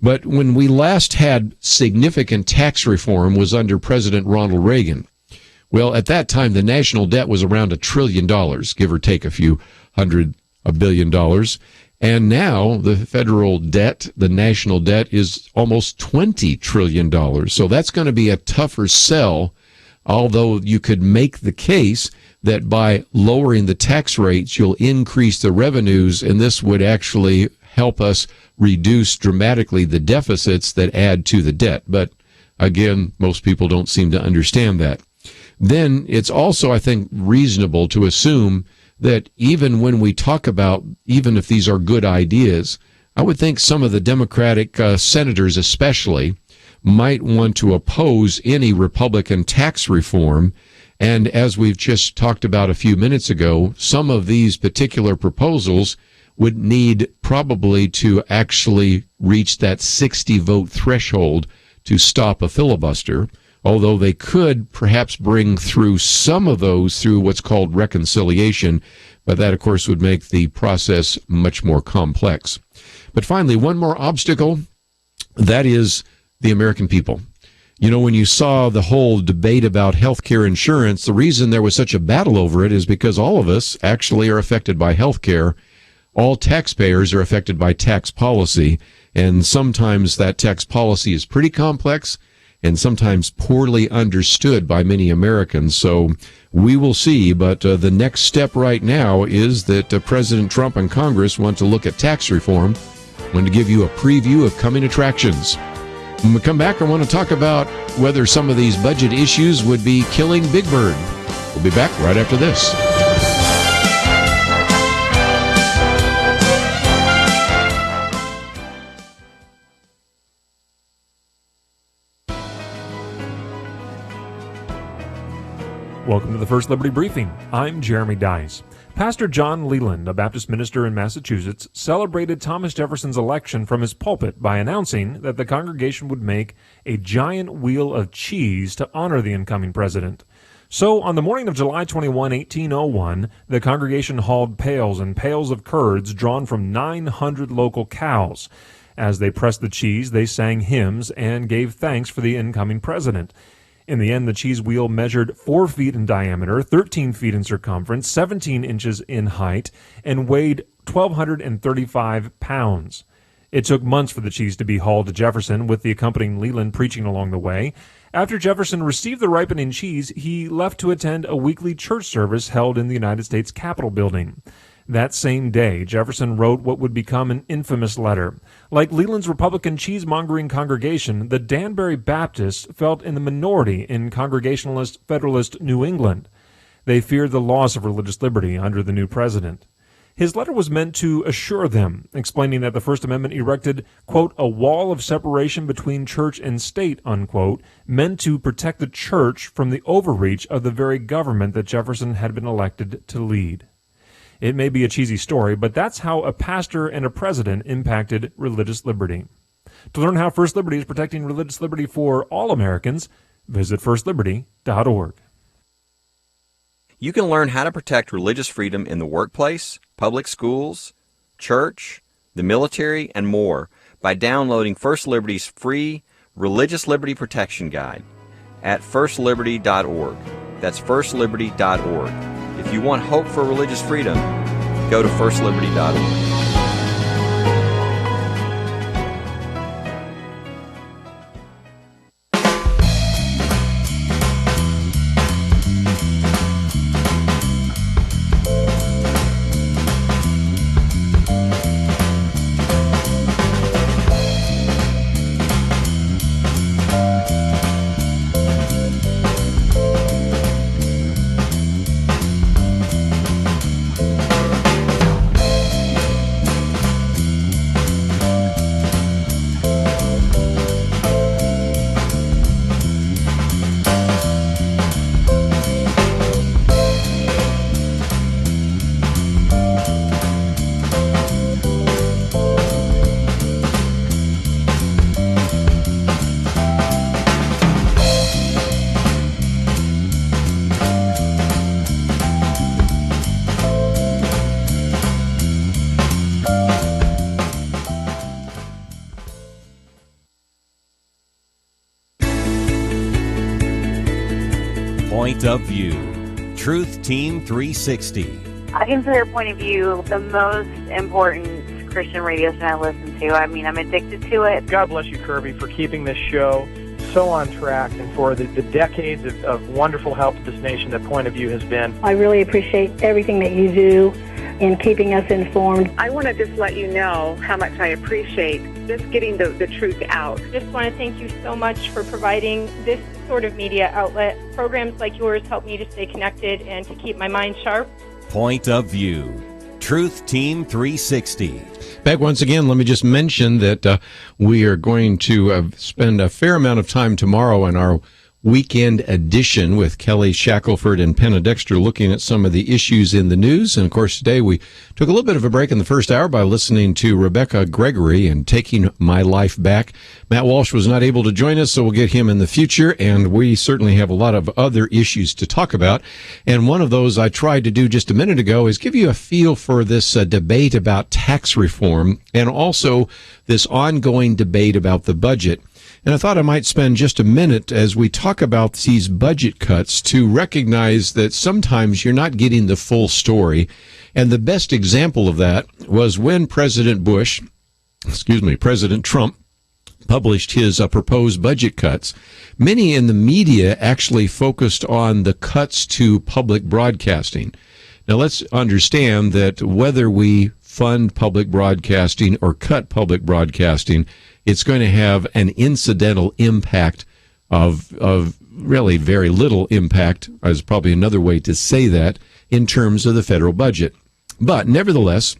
But when we last had significant tax reform was under President Ronald Reagan. Well, at that time, the national debt was around $1 trillion, give or take a few $100 billion. And now the federal debt, the national debt, is almost $20 trillion. So that's going to be a tougher sell, although you could make the case that by lowering the tax rates, you'll increase the revenues, and this would actually help us reduce dramatically the deficits that add to the debt. But again, most people don't seem to understand that. Then it's also, I think, reasonable to assume that even when we talk about, even if these are good ideas, I would think some of the Democratic senators especially might want to oppose any Republican tax reform. And as we've just talked about a few minutes ago, some of these particular proposals would need probably to actually reach that 60-vote threshold to stop a filibuster, although they could perhaps bring through some of those through what's called reconciliation, but that, of course, would make the process much more complex. But finally, one more obstacle, that is the American people. You know, when you saw the whole debate about health care insurance, the reason there was such a battle over it is because all of us actually are affected by health care. All taxpayers are affected by tax policy, and sometimes that tax policy is pretty complex and sometimes poorly understood by many Americans. So we will see, but the next step right now is that President Trump and Congress want to look at tax reform. I want to give you a preview of coming attractions. When we come back, I want to talk about whether some of these budget issues would be killing Big Bird. We'll be back right after this. Welcome to the First Liberty Briefing. I'm Jeremy Dice. Pastor John Leland, a Baptist minister in Massachusetts, celebrated Thomas Jefferson's election from his pulpit by announcing that the congregation would make a giant wheel of cheese to honor the incoming president. So, on the morning of July 21, 1801, the congregation hauled pails and pails of curds drawn from 900 local cows. As they pressed the cheese, they sang hymns and gave thanks for the incoming president. In the end, the cheese wheel measured 4 feet in diameter, 13 feet in circumference, 17 inches in height, and weighed 1,235 pounds. It took months for the cheese to be hauled to Jefferson, with the accompanying Leland preaching along the way. After Jefferson received the ripening cheese, he left to attend a weekly church service held in the United States Capitol building. That same day, Jefferson wrote what would become an infamous letter. Like Leland's Republican cheesemongering congregation, the Danbury Baptists felt in the minority in Congregationalist Federalist New England. They feared the loss of religious liberty under the new president. His letter was meant to assure them, explaining that the First Amendment erected, quote, a wall of separation between church and state, unquote, meant to protect the church from the overreach of the very government that Jefferson had been elected to lead. It may be a cheesy story, but that's how a pastor and a president impacted religious liberty. To learn how First Liberty is protecting religious liberty for all Americans, visit firstliberty.org. You can learn how to protect religious freedom in the workplace, public schools, church, the military, and more by downloading First Liberty's free Religious Liberty Protection Guide at firstliberty.org. That's firstliberty.org. If you want hope for religious freedom, go to firstliberty.org. Point of View. Truth Team 360. I consider Point of View the most important Christian radio station I listen to. I mean, I'm addicted to it. God bless you, Kirby, for keeping this show so on track and for the decades of wonderful help to this nation that Point of View has been. I really appreciate everything that you do in keeping us informed. I want to just let you know how much I appreciate just getting the truth out. Just want to thank you so much for providing this sort of media outlet. Programs like yours help me to stay connected and to keep my mind sharp. Point of View. Truth Team 360. Back once again, let me just mention that we are going to spend a fair amount of time tomorrow in our weekend edition with Kelly Shackelford and Penna Dexter looking at some of the issues in the news. And of course, today we took a little bit of a break in the first hour by listening to Rebekah Gregory and Taking My Life Back. Matt Walsh was not able to join us, so we'll get him in the future. And we certainly have a lot of other issues to talk about. And one of those I tried to do just a minute ago is give you a feel for this debate about tax reform and also this ongoing debate about the budget. And I thought I might spend just a minute as we talk about these budget cuts to recognize that sometimes you're not getting the full story. And the best example of that was when President Trump published his proposed budget cuts. Many in the media actually focused on the cuts to public broadcasting. Now, let's understand that whether we fund public broadcasting or cut public broadcasting, it's going to have an incidental impact of really very little impact, is probably another way to say that, in terms of the federal budget. But nevertheless,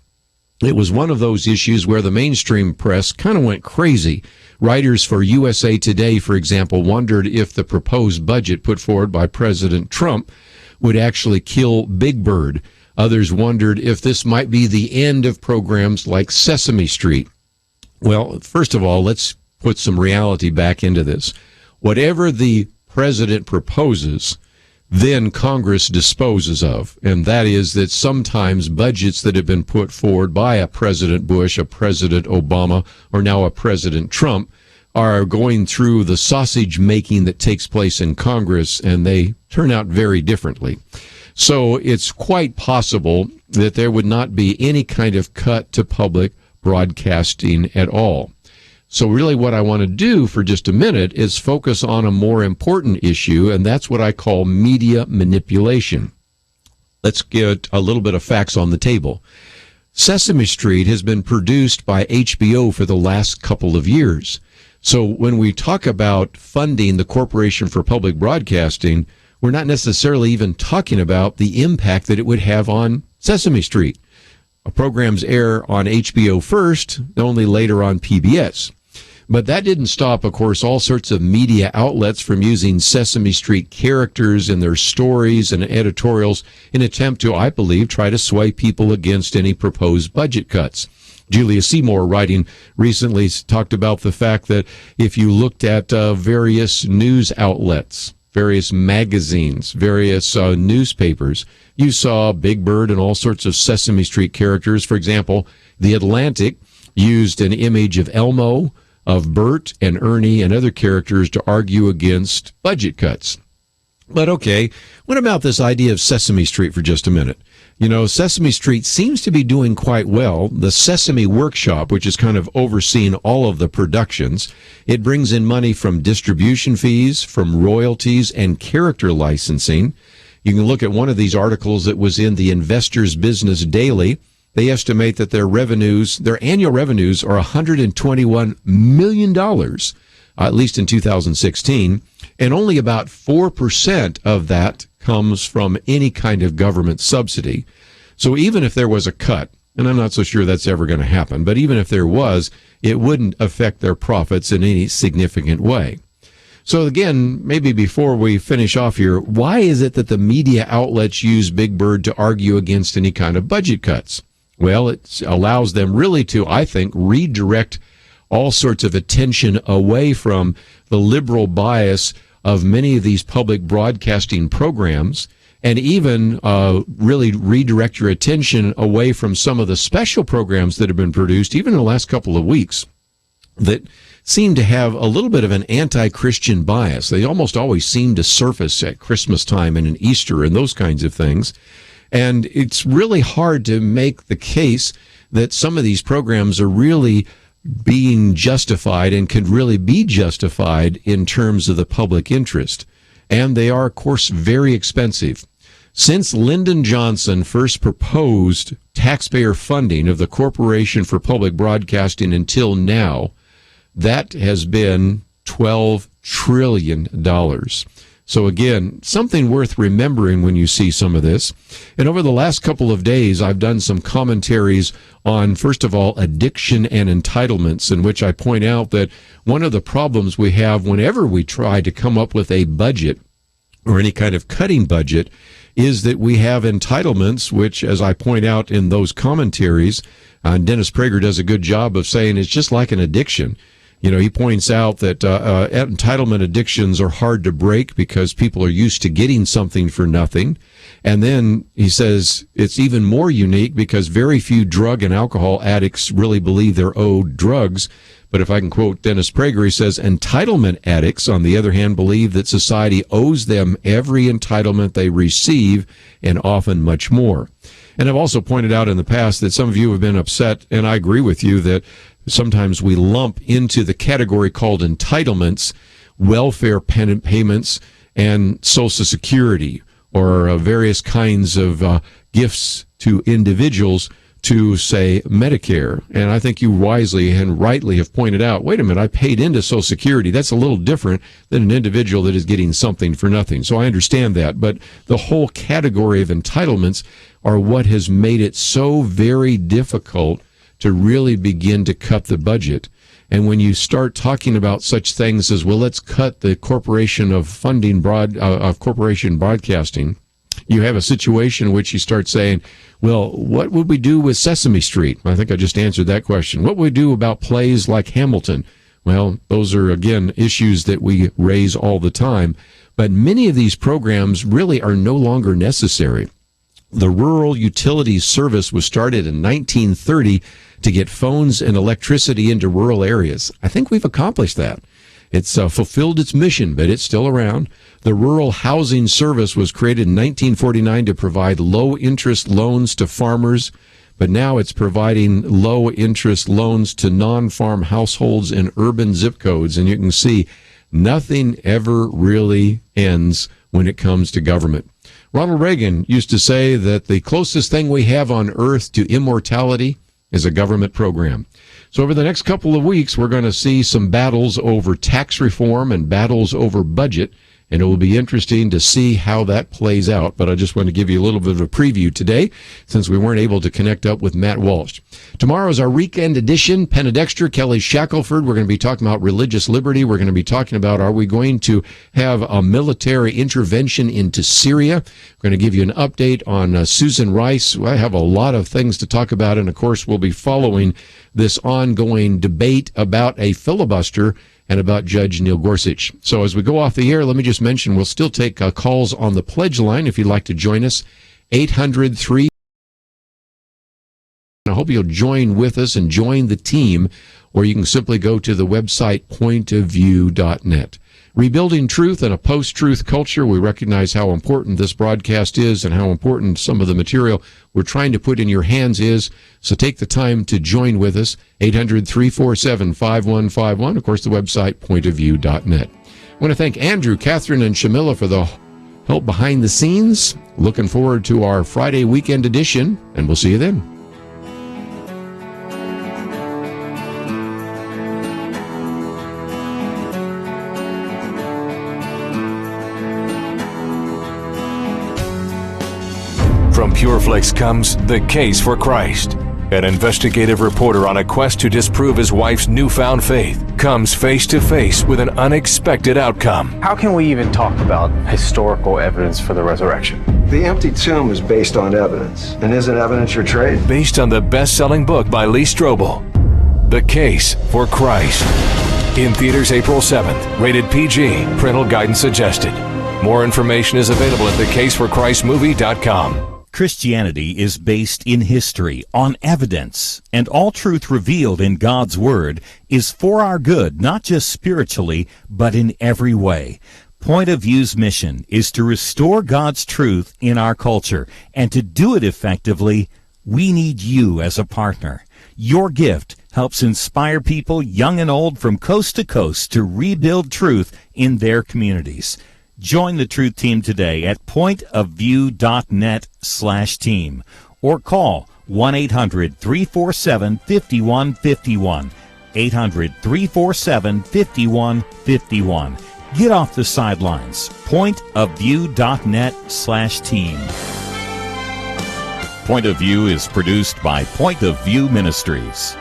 it was one of those issues where the mainstream press kind of went crazy. Writers for USA Today, for example, wondered if the proposed budget put forward by President Trump would actually kill Big Bird. Others wondered if this might be the end of programs like Sesame Street. Well, first of all, let's put some reality back into this. Whatever the president proposes, then Congress disposes of. And that is that sometimes budgets that have been put forward by a President Bush, a President Obama, or now a President Trump are going through the sausage making that takes place in Congress, and they turn out very differently. So it's quite possible that there would not be any kind of cut to public broadcasting at all. So really what I want to do for just a minute is focus on a more important issue, and that's what I call media manipulation. Let's get a little bit of facts on the table. Sesame Street has been produced by HBO for the last couple of years. So when we talk about funding the Corporation for Public Broadcasting, we're not necessarily even talking about the impact that it would have on Sesame Street. Programs air on HBO first, only later on PBS. But that didn't stop, of course, all sorts of media outlets from using Sesame Street characters in their stories and editorials in an attempt to, I believe, try to sway people against any proposed budget cuts. Julia Seymour, writing recently, talked about the fact that if you looked at various news outlets, various magazines, various newspapers, you saw Big Bird and all sorts of Sesame Street characters. For example, The Atlantic used an image of Elmo, of Bert and Ernie and other characters to argue against budget cuts. But okay, what about this idea of Sesame Street for just a minute? You know, Sesame Street seems to be doing quite well. The Sesame Workshop, which is kind of overseeing all of the productions, it brings in money from distribution fees, from royalties, and character licensing. You can look at one of these articles that was in the Investor's Business Daily. They estimate that their annual revenues are $121 million, at least in 2016, and only about 4% of that comes from any kind of government subsidy. So even if there was a cut, and I'm not so sure that's ever going to happen, but even if there was, it wouldn't affect their profits in any significant way. So again, maybe before we finish off here, why is it that the media outlets use Big Bird to argue against any kind of budget cuts? Well, it allows them really to, I think, redirect all sorts of attention away from the liberal bias of many of these public broadcasting programs, and even really redirect your attention away from some of the special programs that have been produced, even in the last couple of weeks, that seem to have a little bit of an anti-Christian bias. They almost always seem to surface at Christmas time and in Easter and those kinds of things. And it's really hard to make the case that some of these programs are really being justified and could really be justified in terms of the public interest. And they are, of course, very expensive. Since Lyndon Johnson first proposed taxpayer funding of the Corporation for Public Broadcasting until now, that has been $12 trillion. So again, something worth remembering when you see some of this. And over the last couple of days, I've done some commentaries on, first of all, addiction and entitlements, in which I point out that one of the problems we have whenever we try to come up with a budget or any kind of cutting budget is that we have entitlements, which, as I point out in those commentaries, Dennis Prager does a good job of saying it's just like an addiction. You know, he points out that entitlement addictions are hard to break because people are used to getting something for nothing. And then he says it's even more unique because very few drug and alcohol addicts really believe they're owed drugs. But But if I can quote Dennis Prager, he says, entitlement addicts, on the other hand, believe that society owes them every entitlement they receive and often much more. And I've also pointed out in the past that some of you have been upset, and I agree with you, that sometimes we lump into the category called entitlements welfare payments and Social Security, or various kinds of gifts to individuals to, say, Medicare. And I think you wisely and rightly have pointed out, wait a minute, I paid into Social Security. That's a little different than an individual that is getting something for nothing. So I understand that. But the whole category of entitlements are what has made it so very difficult to really begin to cut the budget. And when you start talking about such things as, well, let's cut the corporation of funding of corporation broadcasting, you have a situation in which you start saying, well, what would we do with Sesame Street? I think I just answered that question. What would we do about plays like Hamilton? Well, those are, again, issues that we raise all the time. But many of these programs really are no longer necessary. The Rural Utilities Service was started in 1930 to get phones and electricity into rural areas. I think we've accomplished that. It's fulfilled its mission, but it's still around. The Rural Housing Service was created in 1949 to provide low-interest loans to farmers, but now it's providing low-interest loans to non-farm households in urban zip codes. And you can see nothing ever really ends when it comes to government. Ronald Reagan used to say that the closest thing we have on earth to immortality is a government program. So over the next couple of weeks, we're going to see some battles over tax reform and battles over budget, and it will be interesting to see how that plays out. But I just want to give you a little bit of a preview today, since we weren't able to connect up with Matt Walsh. Tomorrow is our weekend edition. Penna Dexter, Kelly Shackelford. We're going to be talking about religious liberty. We're going to be talking about, are we going to have a military intervention into Syria? We're going to give you an update on Susan Rice. I have a lot of things to talk about, and of course, we'll be following this ongoing debate about a filibuster and about Judge Neil Gorsuch. So as we go off the air, let me just mention we'll still take calls on the pledge line if you'd like to join us. 800-3. I hope you'll join with us and join the team, or you can simply go to the website pointofview.net. Rebuilding truth in a post-truth culture. We recognize how important this broadcast is and how important some of the material we're trying to put in your hands is. So take the time to join with us. 800-347-5151. Of course, the website pointofview.net. I want to thank Andrew, Catherine, and Shamila for the help behind the scenes. Looking forward to our Friday weekend edition, and we'll see you then. From PureFlix comes The Case for Christ. An investigative reporter on a quest to disprove his wife's newfound faith comes face to face with an unexpected outcome. How can we even talk about historical evidence for the resurrection? The empty tomb is based on evidence. And isn't evidence your trade? Based on the best-selling book by Lee Strobel, The Case for Christ. In theaters April 7th. Rated PG. Parental guidance suggested. More information is available at thecaseforchristmovie.com. Christianity is based in history, on evidence, and all truth revealed in God's Word is for our good, not just spiritually, but in every way. Point of View's mission is to restore God's truth in our culture, and to do it effectively, we need you as a partner. Your gift helps inspire people, young and old, from coast to coast to rebuild truth in their communities. Join the Truth Team today at pointofview.net/team or call 1-800-347-5151. 800-347-5151. Get off the sidelines. pointofview.net/team. Point of View is produced by Point of View Ministries.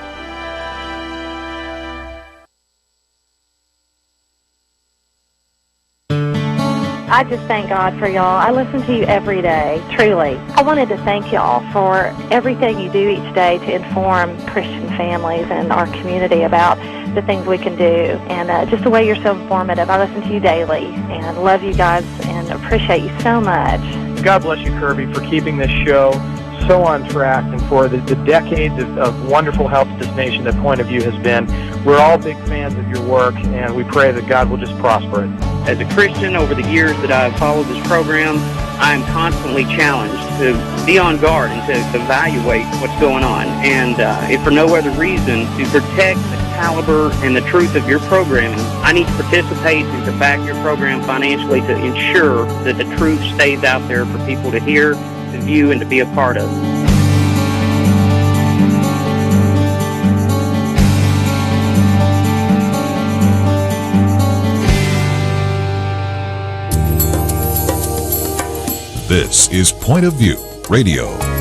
I just thank God for y'all. I listen to you every day, truly. I wanted to thank y'all for everything you do each day to inform Christian families and our community about the things we can do, and just the way you're so informative. I listen to you daily and love you guys and appreciate you so much. God bless you, Kirby, for keeping this show so on track, and for the decades of wonderful help to this nation that Point of View has been. We're all big fans of your work, and we pray that God will just prosper it. As a Christian, over the years that I've followed this program, I am constantly challenged to be on guard and to evaluate what's going on. And if for no other reason, to protect the caliber and the truth of your programming, I need to participate and to back your program financially to ensure that the truth stays out there for people to hear, to view, and to be a part of. This is Point of View Radio.